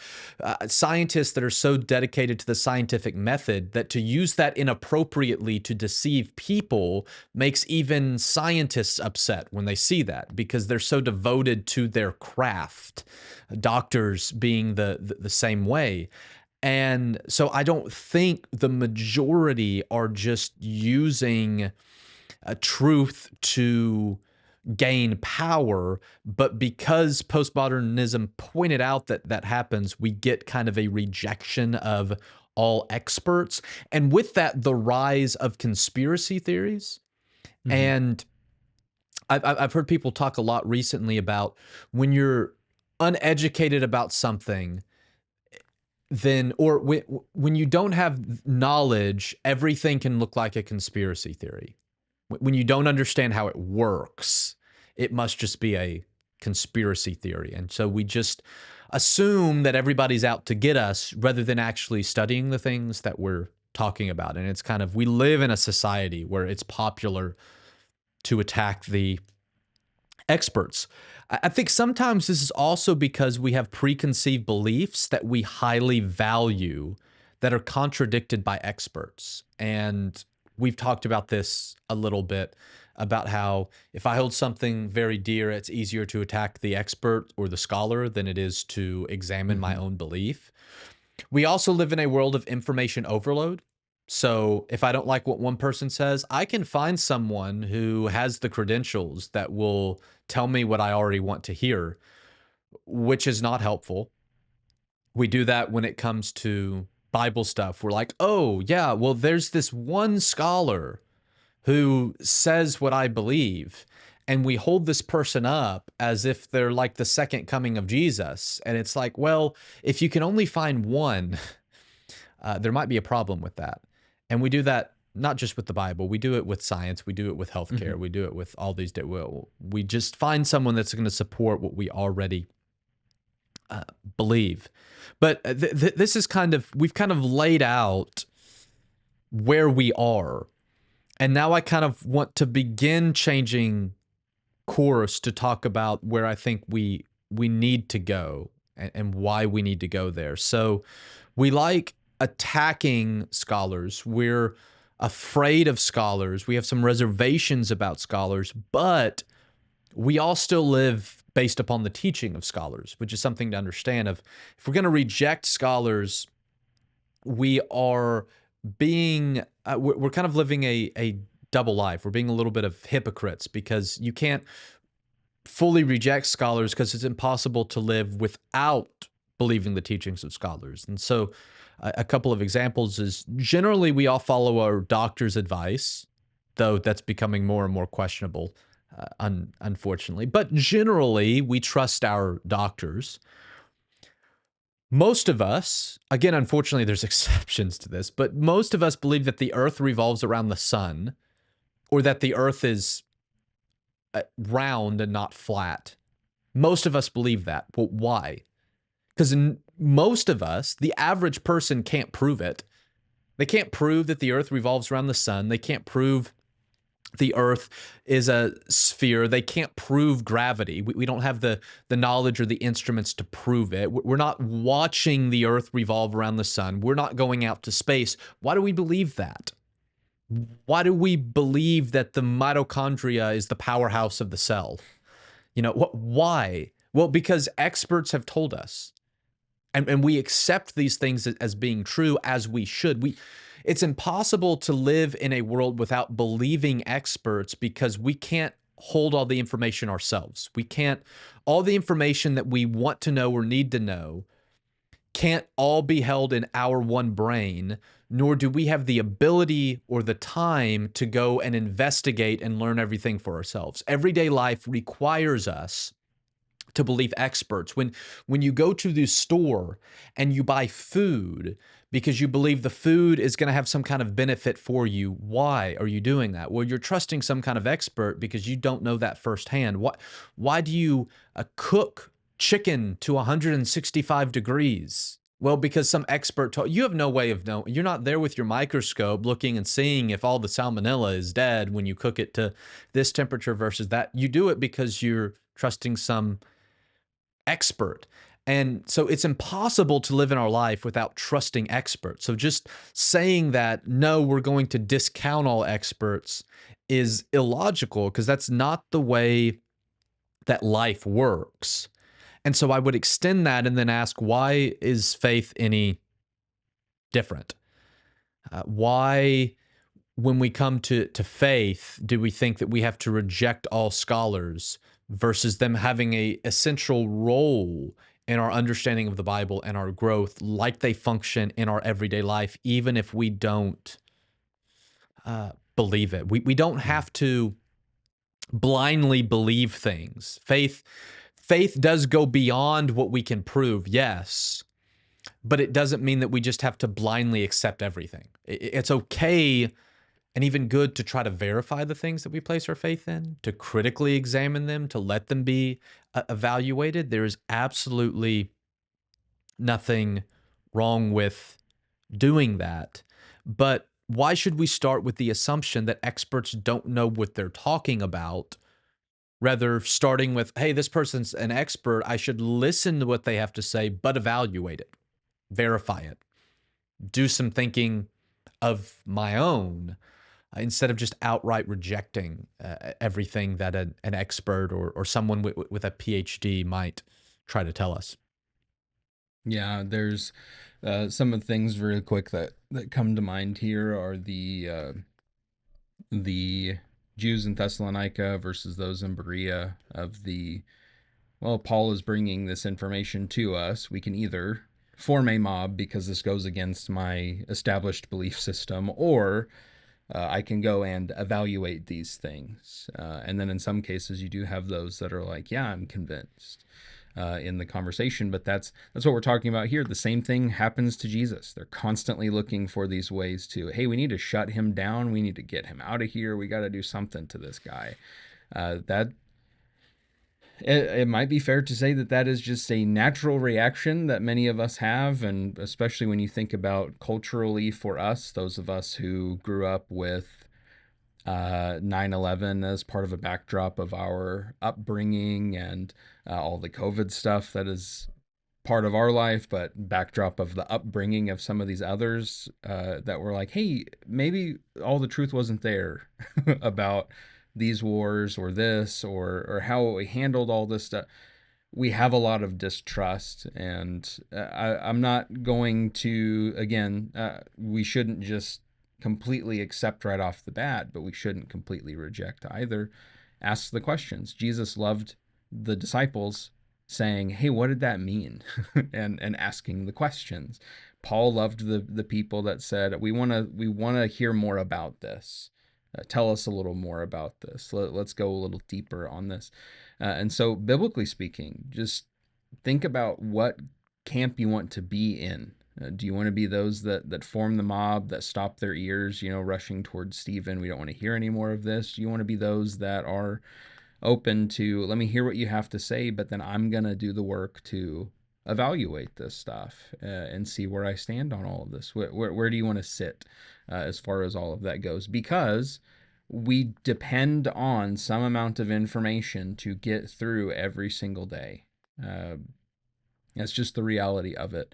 [SPEAKER 1] scientists that are so dedicated to the scientific method that to use that inappropriately to deceive people makes even scientists upset when they see that, because they're so devoted to their craft. Doctors being the same way. And so I don't think the majority are just using a truth to gain power, but because postmodernism pointed out that that happens, we get kind of a rejection of all experts. And with that, the rise of conspiracy theories.
[SPEAKER 2] Mm-hmm.
[SPEAKER 1] And I've heard people talk a lot recently about when you're uneducated about something, then, or when you don't have knowledge, everything can look like a conspiracy theory. When you don't understand how it works, it must just be a conspiracy theory. And so we just assume that everybody's out to get us rather than actually studying the things that we're talking about. And it's kind of, we live in a society where it's popular to attack the experts. I think sometimes this is also because we have preconceived beliefs that we highly value that are contradicted by experts. And we've talked about this a little bit, about how if I hold something very dear, it's easier to attack the expert or the scholar than it is to examine my own belief. We also live in a world of information overload. So if I don't like what one person says, I can find someone who has the credentials that will tell me what I already want to hear, which is not helpful. We do that when it comes to Bible stuff. We're like, oh, yeah, well, there's this one scholar who says what I believe. And we hold this person up as if they're like the second coming of Jesus. And it's like, well, if you can only find one, there might be a problem with that. And we do that not just with the Bible. We do it with science. We do it with healthcare. We do it with all these. We just find someone that's going to support what we already believe. But this is kind of, we've kind of laid out where we are. And now I kind of want to begin changing course to talk about where I think we need to go and why we need to go there. So we like attacking scholars. We're afraid of scholars. We have some reservations about scholars, but we all still live based upon the teaching of scholars, which is something to understand. If we're going to reject scholars, we are being, we're kind of living a double life. We're being a little bit of hypocrites, because you can't fully reject scholars because it's impossible to live without believing the teachings of scholars. And so a couple of examples is, generally we all follow our doctor's advice, though that's becoming more and more questionable, unfortunately. But generally we trust our doctors. Most of us, again, unfortunately, there's exceptions to this, but most of us believe that the earth revolves around the sun, or that the earth is round and not flat. Most of us believe that. Well, why? Because most of us, the average person, can't prove it. They can't prove that the earth revolves around the sun. They can't prove the earth is a sphere. They can't prove gravity. We don't have the knowledge or the instruments to prove it. We're not watching the earth revolve around the sun. We're not going out to space. Why do we believe that? Why do we believe that the mitochondria is the powerhouse of the cell? You know, why? Well, because experts have told us. And we accept these things as being true, as we should. It's impossible to live in a world without believing experts, because we can't hold all the information ourselves. We can't, all the information that we want to know or need to know can't all be held in our one brain, nor do we have the ability or the time to go and investigate and learn everything for ourselves. Everyday life requires us to believe experts. When you go to the store and you buy food because you believe the food is going to have some kind of benefit for you, why are you doing that? Well, you're trusting some kind of expert because you don't know that firsthand. Why do you cook chicken to 165 degrees? Well, because some expert told you, have no way of knowing. You're not there with your microscope looking and seeing if all the salmonella is dead when you cook it to this temperature versus that. You do it because you're trusting some expert. And so it's impossible to live in our life without trusting experts. So just saying that, no, we're going to discount all experts is illogical because that's not the way that life works. And so I would extend that and then ask, why is faith any different? Why, when we come to faith, do we think that we have to reject all scholars versus them having a essential role in our understanding of the Bible and our growth, like they function in our everyday life, even if we don't believe it? We don't have to blindly believe things. Faith does go beyond what we can prove, yes, but it doesn't mean that we just have to blindly accept everything. It's okay and even good to try to verify the things that we place our faith in, to critically examine them, to let them be evaluated. There is absolutely nothing wrong with doing that. But why should we start with the assumption that experts don't know what they're talking about? Rather, starting with, hey, this person's an expert. I should listen to what they have to say, but evaluate it, verify it, do some thinking of my own instead of just outright rejecting everything that an expert or someone with a PhD might try to tell us.
[SPEAKER 2] Yeah, there's some of the things really quick that come to mind here are the Jews in Thessalonica versus those in Berea of the, well, Paul is bringing this information to us. We can either form a mob because this goes against my established belief system, or I can go and evaluate these things. And then in some cases, you do have those that are like, yeah, I'm convinced in the conversation. But that's what we're talking about here. The same thing happens to Jesus. They're constantly looking for these ways to, hey, we need to shut him down. We need to get him out of here. We got to do something to this guy. That it might be fair to say that that is just a natural reaction that many of us have, and especially when you think about culturally for us, those of us who grew up with 9/11 as part of a backdrop of our upbringing, and all the COVID stuff that is part of our life, but backdrop of the upbringing of some of these others that were like, hey, maybe all the truth wasn't there about these wars or this or how we handled all this stuff. We have a lot of distrust, and I'm not going to, again, we shouldn't just completely accept right off the bat, but we shouldn't completely reject either. Ask the questions. Jesus loved the disciples saying, hey, what did that mean? and asking the questions. Paul loved the people that said, we want to hear more about this. Tell us a little more about this. Let's go a little deeper on this. And so, biblically speaking, just think about what camp you want to be in. Do you want to be those that form the mob, that stop their ears, rushing towards Stephen? We don't want to hear any more of this. Do you want to be those that are open to, let me hear what you have to say, but then I'm going to do the work to evaluate this stuff and see where I stand on all of this? Where do you want to sit as far as all of that goes? Because we depend on some amount of information to get through every single day. That's just the reality of it.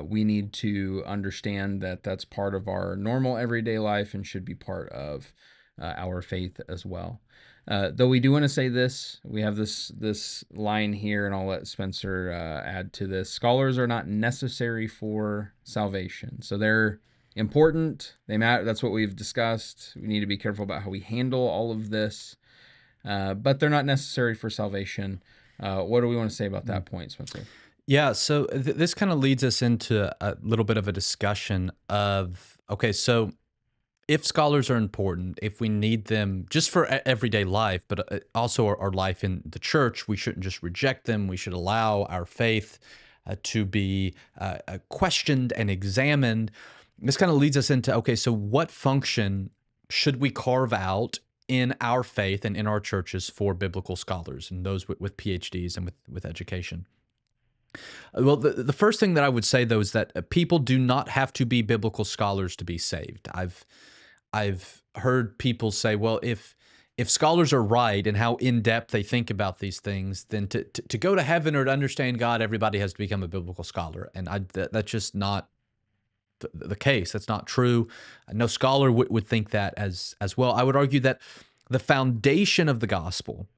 [SPEAKER 2] We need to understand that that's part of our normal everyday life and should be part of our faith as well. Though we do want to say this, we have this line here, and I'll let Spencer add to this. Scholars are not necessary for salvation, so they're important. They matter. That's what we've discussed. We need to be careful about how we handle all of this, but they're not necessary for salvation. What do we want to say about that point, Spencer?
[SPEAKER 1] Yeah, so this kind of leads us into a little bit of a discussion of, okay, so if scholars are important, if we need them just for everyday life, but also our life in the church, we shouldn't just reject them. We should allow our faith to be questioned and examined. This kind of leads us into, okay, so what function should we carve out in our faith and in our churches for biblical scholars and those with PhDs and with education? Well, the first thing that I would say though is that people do not have to be biblical scholars to be saved. I've heard people say, well, if scholars are right in how in depth they think about these things, then to go to heaven or to understand God, everybody has to become a biblical scholar, and that's just not the case. That's not true. No scholar would think that as well. I would argue that the foundation of the gospel.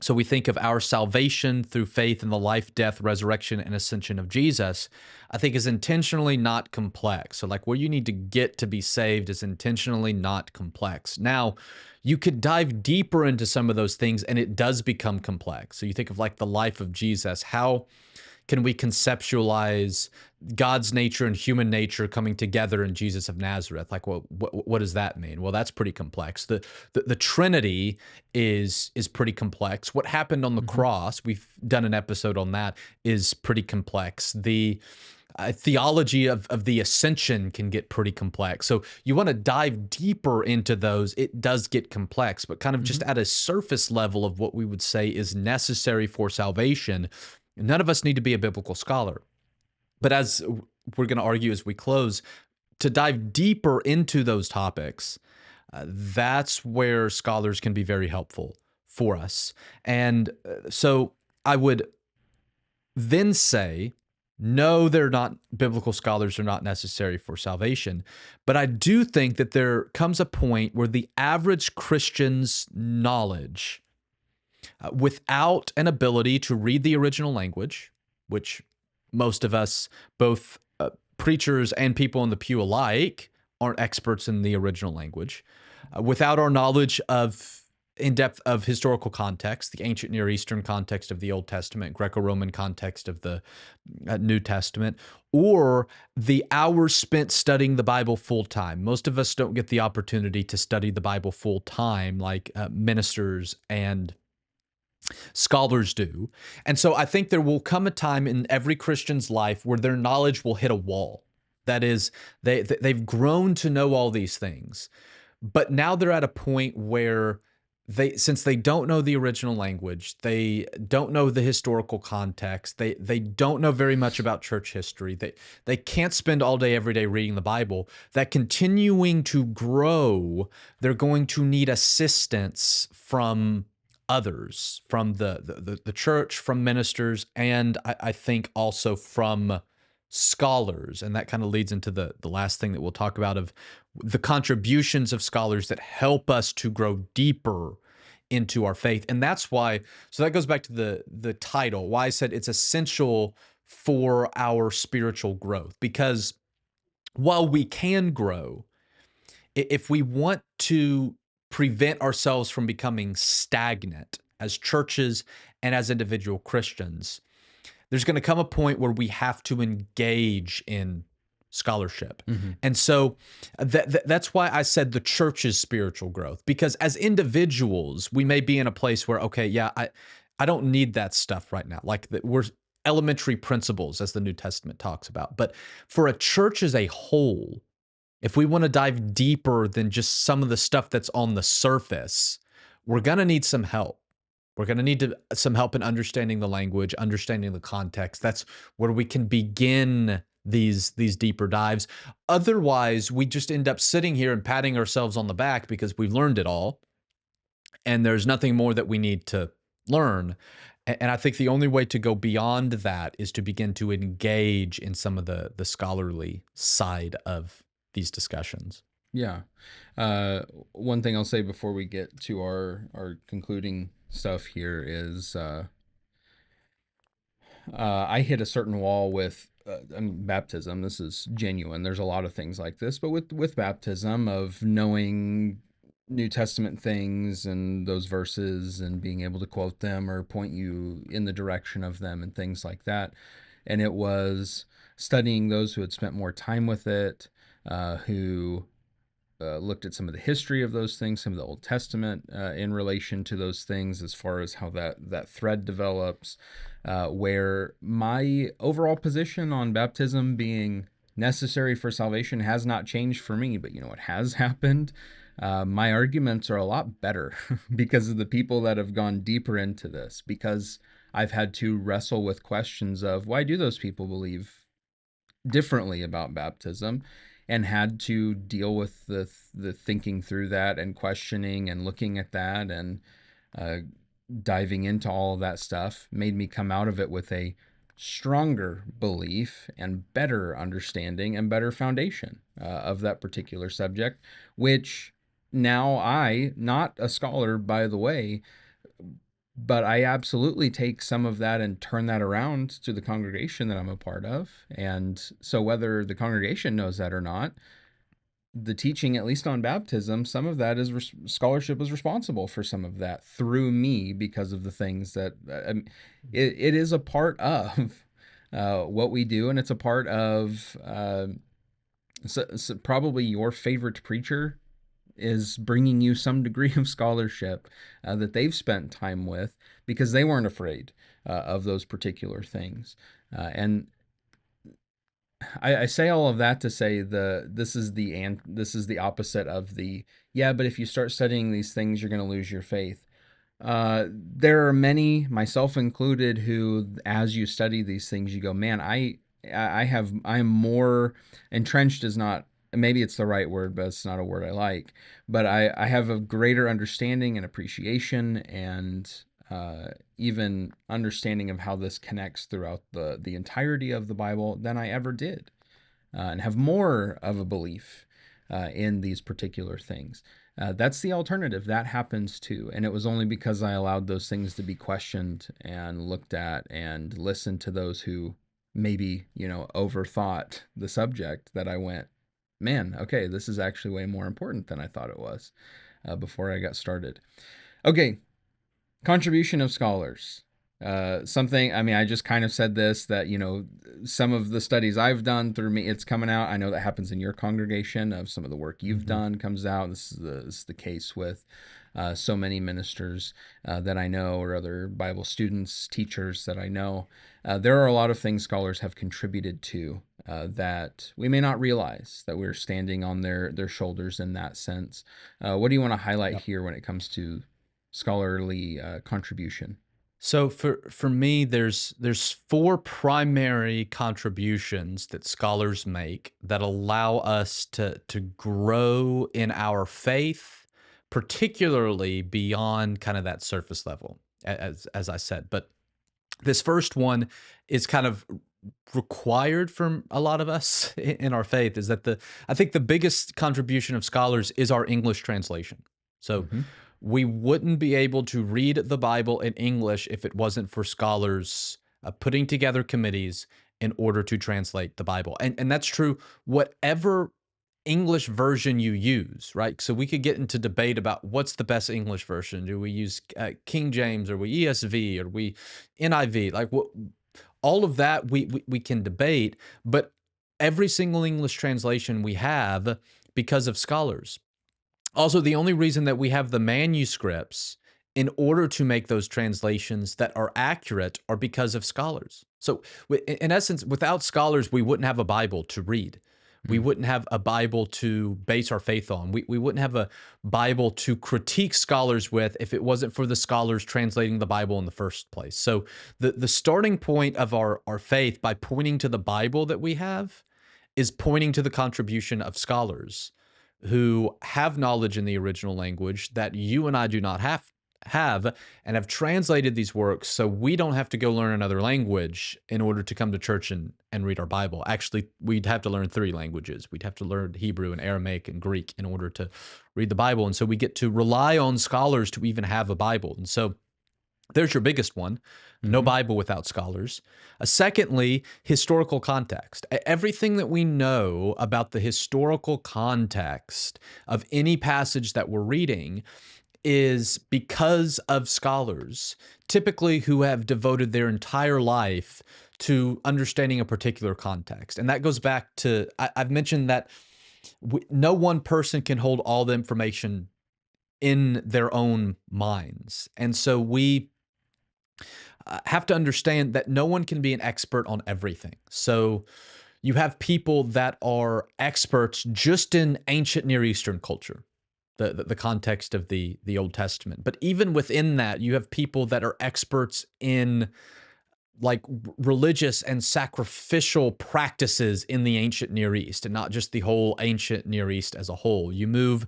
[SPEAKER 1] So we think of our salvation through faith in the life, death, resurrection, and ascension of Jesus, I think is intentionally not complex. So like where you need to get to be saved is intentionally not complex. Now, you could dive deeper into some of those things and it does become complex. So you think of like the life of Jesus, how can we conceptualize God's nature and human nature coming together in Jesus of Nazareth? Like, well, what does that mean? Well, that's pretty complex. The Trinity is pretty complex. What happened on the
[SPEAKER 2] Mm-hmm.
[SPEAKER 1] cross? We've done an episode on that. Is pretty complex. The theology of the ascension can get pretty complex. So you want to dive deeper into those. It does get complex, but kind of
[SPEAKER 2] Mm-hmm.
[SPEAKER 1] just at a surface level of what we would say is necessary for salvation. None of us need to be a biblical scholar. But as we're going to argue as we close, to dive deeper into those topics, that's where scholars can be very helpful for us. And so I would then say, no, they're not biblical scholars are not necessary for salvation. But I do think that there comes a point where the average Christian's knowledge, without an ability to read the original language, which most of us, both preachers and people in the pew alike, aren't experts in the original language, without our knowledge of in depth of historical context, the ancient Near Eastern context of the Old Testament, Greco-Roman context of the New Testament, or the hours spent studying the Bible full time. Most of us don't get the opportunity to study the Bible full time like ministers and scholars do. And so I think there will come a time in every Christian's life where their knowledge will hit a wall. That is, they've grown to know all these things, but now they're at a point where since they don't know the original language, they don't know the historical context, they don't know very much about church history, they can't spend all day every day reading the Bible. That continuing to grow, they're going to need assistance from others, from the church, from ministers, and I think also from scholars. And that kind of leads into the last thing that we'll talk about of the contributions of scholars that help us to grow deeper into our faith. And that's why, so that goes back to the title, why I said it's essential for our spiritual growth. Because while we can grow, if we want to prevent ourselves from becoming stagnant as churches and as individual Christians, there's going to come a point where we have to engage in scholarship.
[SPEAKER 2] Mm-hmm.
[SPEAKER 1] And so that's why I said the church's spiritual growth, because as individuals, we may be in a place where, okay, yeah, I don't need that stuff right now. Like we're elementary principles, as the New Testament talks about. But for a church as a whole, if we want to dive deeper than just some of the stuff that's on the surface, we're going to need some help. We're going to need some help in understanding the language, understanding the context. That's where we can begin these deeper dives. Otherwise, we just end up sitting here and patting ourselves on the back because we've learned it all, and there's nothing more that we need to learn. And I think the only way to go beyond that is to begin to engage in some of the scholarly side of these discussions.
[SPEAKER 2] Yeah. Uh, One thing I'll say before we get to our concluding stuff here is I hit a certain wall with baptism. This is genuine. There's a lot of things like this, but with baptism, of knowing New Testament things and those verses and being able to quote them or point you in the direction of them and things like that. And it was studying those who had spent more time with it, who looked at some of the history of those things, some of the Old Testament in relation to those things, as far as how that thread develops. Where my overall position on baptism being necessary for salvation has not changed for me, but you know what has happened? My arguments are a lot better because of the people that have gone deeper into this. Because I've had to wrestle with questions of why do those people believe differently about baptism, and had to deal with the thinking through that and questioning and looking at that and uh, diving into all of that stuff made me come out of it with a stronger belief and better understanding and better foundation of that particular subject, which now I, not a scholar by the way, but I absolutely take some of that and turn that around to the congregation that I'm a part of. And so, whether the congregation knows that or not, the teaching, at least on baptism, some of that is scholarship is responsible for some of that through me because of the things that it is a part of what we do, and it's a part of so probably your favorite preacher is bringing you some degree of scholarship that they've spent time with because they weren't afraid of those particular things. And I say all of that to say this is the opposite of the yeah, but if you start studying these things, you're going to lose your faith. There are many, myself included, who, as you study these things, you go, man, I'm more entrenched is not, maybe it's the right word, but it's not a word I like. But I have a greater understanding and appreciation and even understanding of how this connects throughout the entirety of the Bible than I ever did, and have more of a belief in these particular things. That's the alternative. That happens too. And it was only because I allowed those things to be questioned and looked at and listened to those who maybe, overthought the subject that I went, man, okay, this is actually way more important than I thought it was before I got started. Okay, contribution of scholars. Something, I mean, I just kind of said this, that, some of the studies I've done through me, it's coming out. I know that happens in your congregation, of some of the work you've done comes out. This is the case with so many ministers that I know, or other Bible students, teachers that I know. There are a lot of things scholars have contributed to that we may not realize that we're standing on their shoulders in that sense. What do you want to highlight here when it comes to scholarly contribution?
[SPEAKER 1] So for me, there's four primary contributions that scholars make that allow us to grow in our faith, particularly beyond kind of that surface level, as I said. But this first one is kind of required from a lot of us in our faith, is that I think the biggest contribution of scholars is our English translation. So
[SPEAKER 2] Mm-hmm.
[SPEAKER 1] we wouldn't be able to read the Bible in English if it wasn't for scholars putting together committees in order to translate the Bible. And that's true whatever English version you use, right? So we could get into debate about what's the best English version. Do we use King James, or we ESV, or we NIV? Like what, all of that we can debate, but every single English translation we have because of scholars. Also, the only reason that we have the manuscripts in order to make those translations that are accurate are because of scholars. So, in essence, without scholars, we wouldn't have a Bible to read. We wouldn't have a Bible to base our faith on. We wouldn't have a Bible to critique scholars with if it wasn't for the scholars translating the Bible in the first place. So the starting point of our faith, by pointing to the Bible that we have, is pointing to the contribution of scholars who have knowledge in the original language that you and I do not have, and have translated these works so we don't have to go learn another language in order to come to church and read our Bible. Actually, we'd have to learn three languages. We'd have to learn Hebrew and Aramaic and Greek in order to read the Bible. And so we get to rely on scholars to even have a Bible. And so there's your biggest one. No
[SPEAKER 2] Mm-hmm.
[SPEAKER 1] Bible without scholars. Secondly, historical context. Everything that we know about the historical context of any passage that we're reading is because of scholars, typically who have devoted their entire life to understanding a particular context. And that goes back to, I've mentioned that no one person can hold all the information in their own minds. And so we have to understand that no one can be an expert on everything. So you have people that are experts just in ancient Near Eastern culture, the context of the Old Testament. But even within that, you have people that are experts in like religious and sacrificial practices in the ancient Near East, and not just the whole ancient Near East as a whole. You move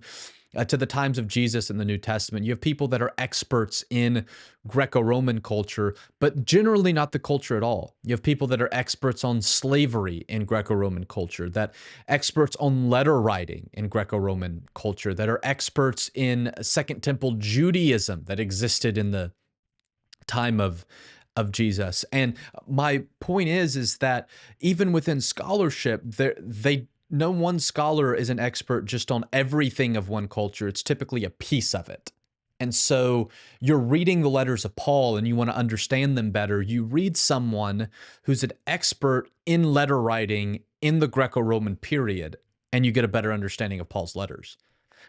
[SPEAKER 1] to the times of Jesus in the New Testament, you have people that are experts in Greco-Roman culture, but generally not the culture at all. You have people that are experts on slavery in Greco-Roman culture, that experts on letter writing in Greco-Roman culture, that are experts in Second Temple Judaism that existed in the time of Jesus. And my point is that even within scholarship, no one scholar is an expert just on everything of one culture. It's typically a piece of it. And so you're reading the letters of Paul and you want to understand them better. You read someone who's an expert in letter writing in the Greco-Roman period, and you get a better understanding of Paul's letters.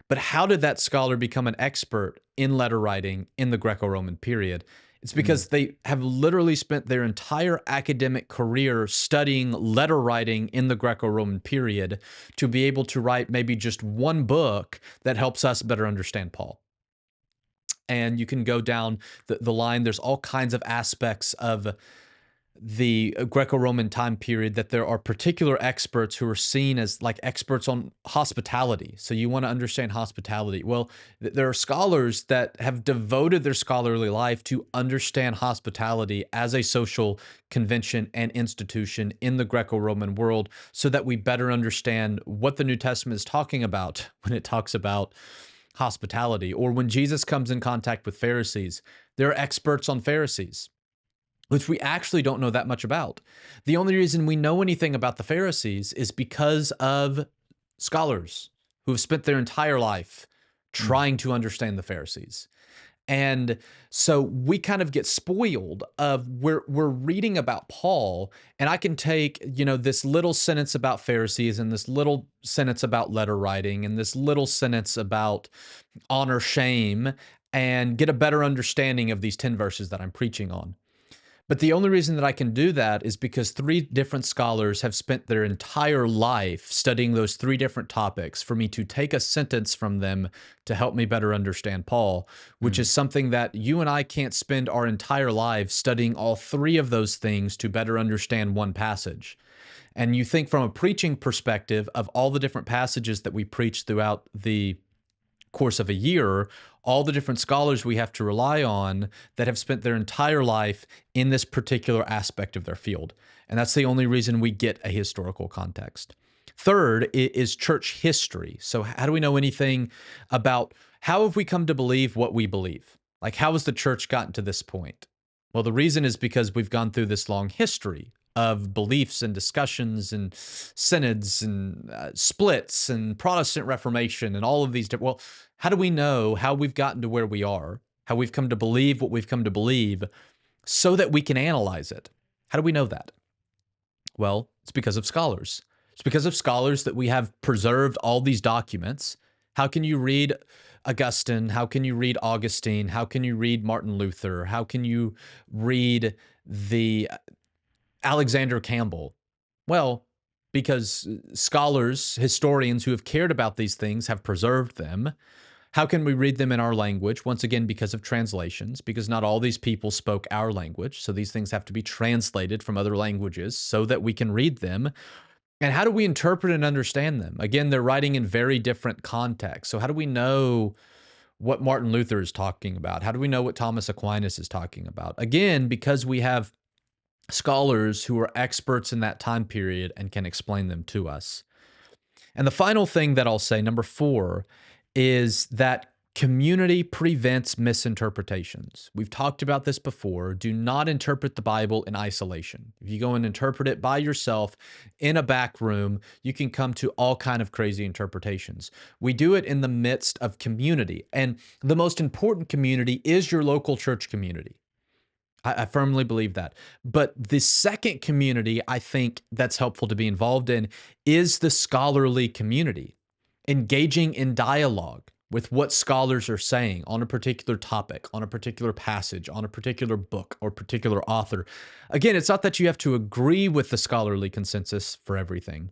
[SPEAKER 1] But how did that scholar become an expert in letter writing in the Greco-Roman period? It's because they have literally spent their entire academic career studying letter writing in the Greco-Roman period to be able to write maybe just one book that helps us better understand Paul. And you can go down the line. There's all kinds of aspects of the Greco-Roman time period that there are particular experts who are seen as like experts on hospitality. So you want to understand hospitality. Well, there are scholars that have devoted their scholarly life to understand hospitality as a social convention and institution in the Greco-Roman world so that we better understand what the New Testament is talking about when it talks about hospitality. Or when Jesus comes in contact with Pharisees, they're experts on Pharisees, which we actually don't know that much about. The only reason we know anything about the Pharisees is because of scholars who have spent their entire life trying to understand the Pharisees. And so we kind of get spoiled of we're reading about Paul, and I can take, this little sentence about Pharisees and this little sentence about letter writing and this little sentence about honor shame and get a better understanding of these 10 verses that I'm preaching on. But the only reason that I can do that is because 3 different scholars have spent their entire life studying those 3 different topics for me to take a sentence from them to help me better understand Paul, which is something that you and I can't spend our entire lives studying all 3 of those things to better understand one passage. And you think from a preaching perspective of all the different passages that we preach throughout the course of a year, all the different scholars we have to rely on that have spent their entire life in this particular aspect of their field. And that's the only reason we get a historical context. Third is church history. So how do we know anything about how have we come to believe what we believe? Like, how has the church gotten to this point? Well, the reason is because we've gone through this long history of beliefs and discussions and synods and splits and Protestant Reformation and all of these different. Well, how do we know how we've gotten to where we are, how we've come to believe what we've come to believe so that we can analyze it? How do we know that? Well, it's because of scholars. It's because of scholars that we have preserved all these documents. How can you read Augustine? How can you read Augustine? How can you read Martin Luther? How can you read the Alexander Campbell? Well, because scholars, historians who have cared about these things have preserved them. How can we read them in our language? Once again, because of translations, because not all these people spoke our language. So these things have to be translated from other languages so that we can read them. And how do we interpret and understand them? Again, they're writing in very different contexts. So how do we know what Martin Luther is talking about? How do we know what Thomas Aquinas is talking about? Again, because we have scholars who are experts in that time period and can explain them to us. And the final thing that I'll say, number 4, is that community prevents misinterpretations. We've talked about this before. Do not interpret the Bible in isolation. If you go and interpret it by yourself in a back room, you can come to all kind of crazy interpretations. We do it in the midst of community, and the most important community is your local church community. I firmly believe that. But the second community I think that's helpful to be involved in is the scholarly community. engaging in dialogue with what scholars are saying on a particular topic, on a particular passage, on a particular book or particular author. Again, it's not that you have to agree with the scholarly consensus for everything,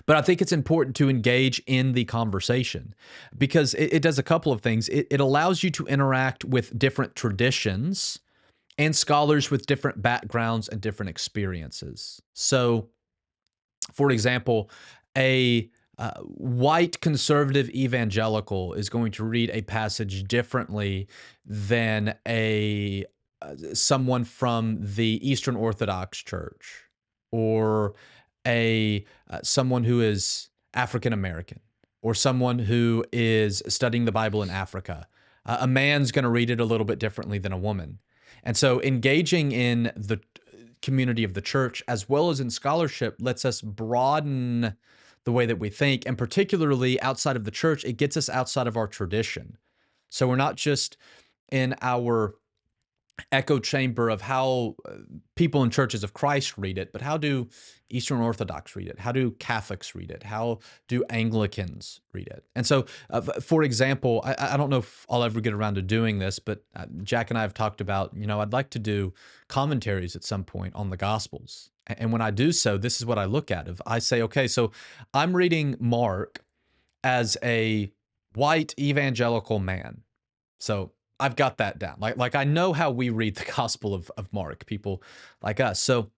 [SPEAKER 1] but I think it's important to engage in the conversation because it does a couple of things. It allows you to interact with different traditions and scholars with different backgrounds and different experiences. So, for example, a white conservative evangelical is going to read a passage differently than a someone from the Eastern Orthodox Church or a someone who is African American or someone who is studying the Bible in Africa. A man's going to read it a little bit differently than a woman. And so engaging in the community of the church as well as in scholarship lets us broaden the way that we think. And particularly outside of the church, it gets us outside of our tradition. So we're not just in our echo chamber of how people in churches of Christ read it, but how do Eastern Orthodox read it? How do Catholics read it? How do Anglicans read it? And so, for example, I don't know if I'll ever get around to doing this, but Jack and I have talked about, I'd like to do commentaries at some point on the Gospels. And when I do so, this is what I look at. If I say, okay, so I'm reading Mark as a white evangelical man. So I've got that down. Like I know how we read the Gospel of Mark, people like us. So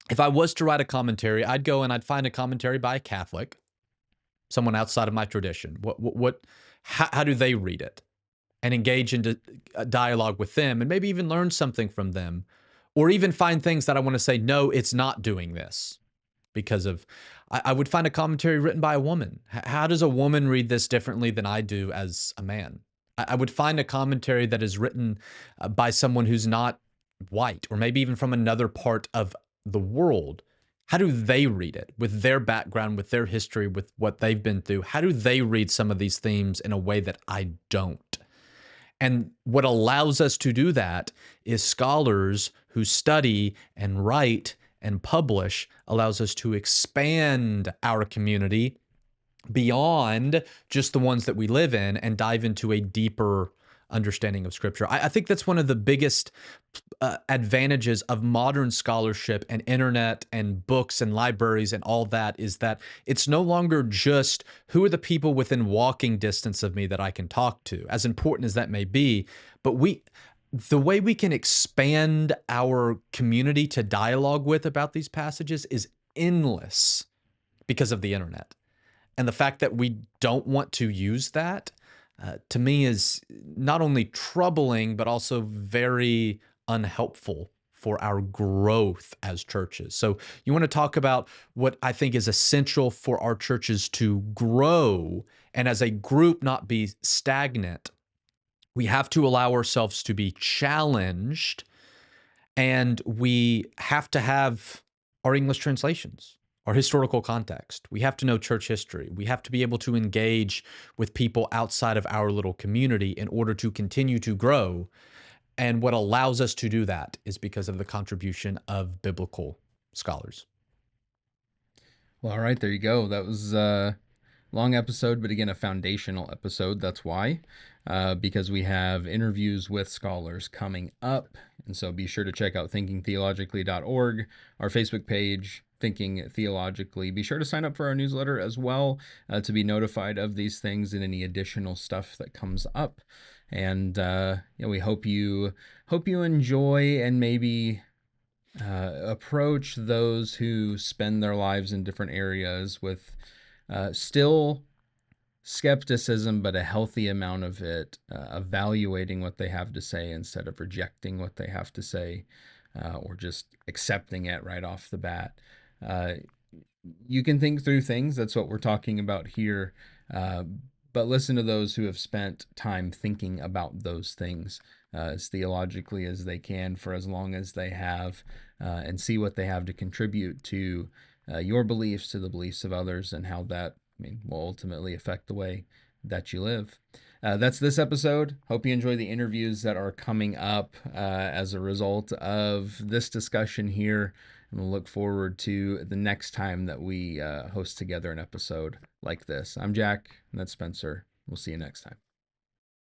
[SPEAKER 1] if I was to write a commentary, I'd go and I'd find a commentary by a Catholic, someone outside of my tradition. How do they read it? And engage into a dialogue with them and maybe even learn something from them, or even find things that I want to say, no, it's not doing this because of, I would find a commentary written by a woman. How does a woman read this differently than I do as a man? I would find a commentary that is written by someone who's not white or maybe even from another part of the world. How do they read it with their background, with their history, with what they've been through? How do they read some of these themes in a way that I don't? And what allows us to do that is scholars who study and write and publish allows us to expand our community beyond just the ones that we live in and dive into a deeper understanding of Scripture. I think that's one of the biggest advantages of modern scholarship and internet and books and libraries and all that is that it's no longer just who are the people within walking distance of me that I can talk to, as important as that may be, but the way we can expand our community to dialogue with about these passages is endless because of the internet. And the fact that we don't want to use that, to me, is not only troubling, but also very unhelpful for our growth as churches. So, you want to talk about what I think is essential for our churches to grow and as a group not be stagnant. We have to allow ourselves to be challenged, and we have to have our English translations, our historical context. We have to know church history. We have to be able to engage with people outside of our little community in order to continue to grow. And what allows us to do that is because of the contribution of biblical scholars.
[SPEAKER 2] Well, all right, there you go. That was a long episode, but again, a foundational episode. That's why, because we have interviews with scholars coming up. And so be sure to check out thinkingtheologically.org, our Facebook page, Thinking Theologically. Be sure to sign up for our newsletter as well to be notified of these things and any additional stuff that comes up. And we hope you enjoy and maybe approach those who spend their lives in different areas with still skepticism, but a healthy amount of it, evaluating what they have to say instead of rejecting what they have to say or just accepting it right off the bat. You can think through things. That's what we're talking about here. But listen to those who have spent time thinking about those things as theologically as they can for as long as they have, and see what they have to contribute to your beliefs, to the beliefs of others, and how that will ultimately affect the way that you live. That's this episode. Hope you enjoy the interviews that are coming up as a result of this discussion here. And we'll look forward to the next time that we host together an episode like this. I'm Jack, and that's Spencer. We'll see you next time.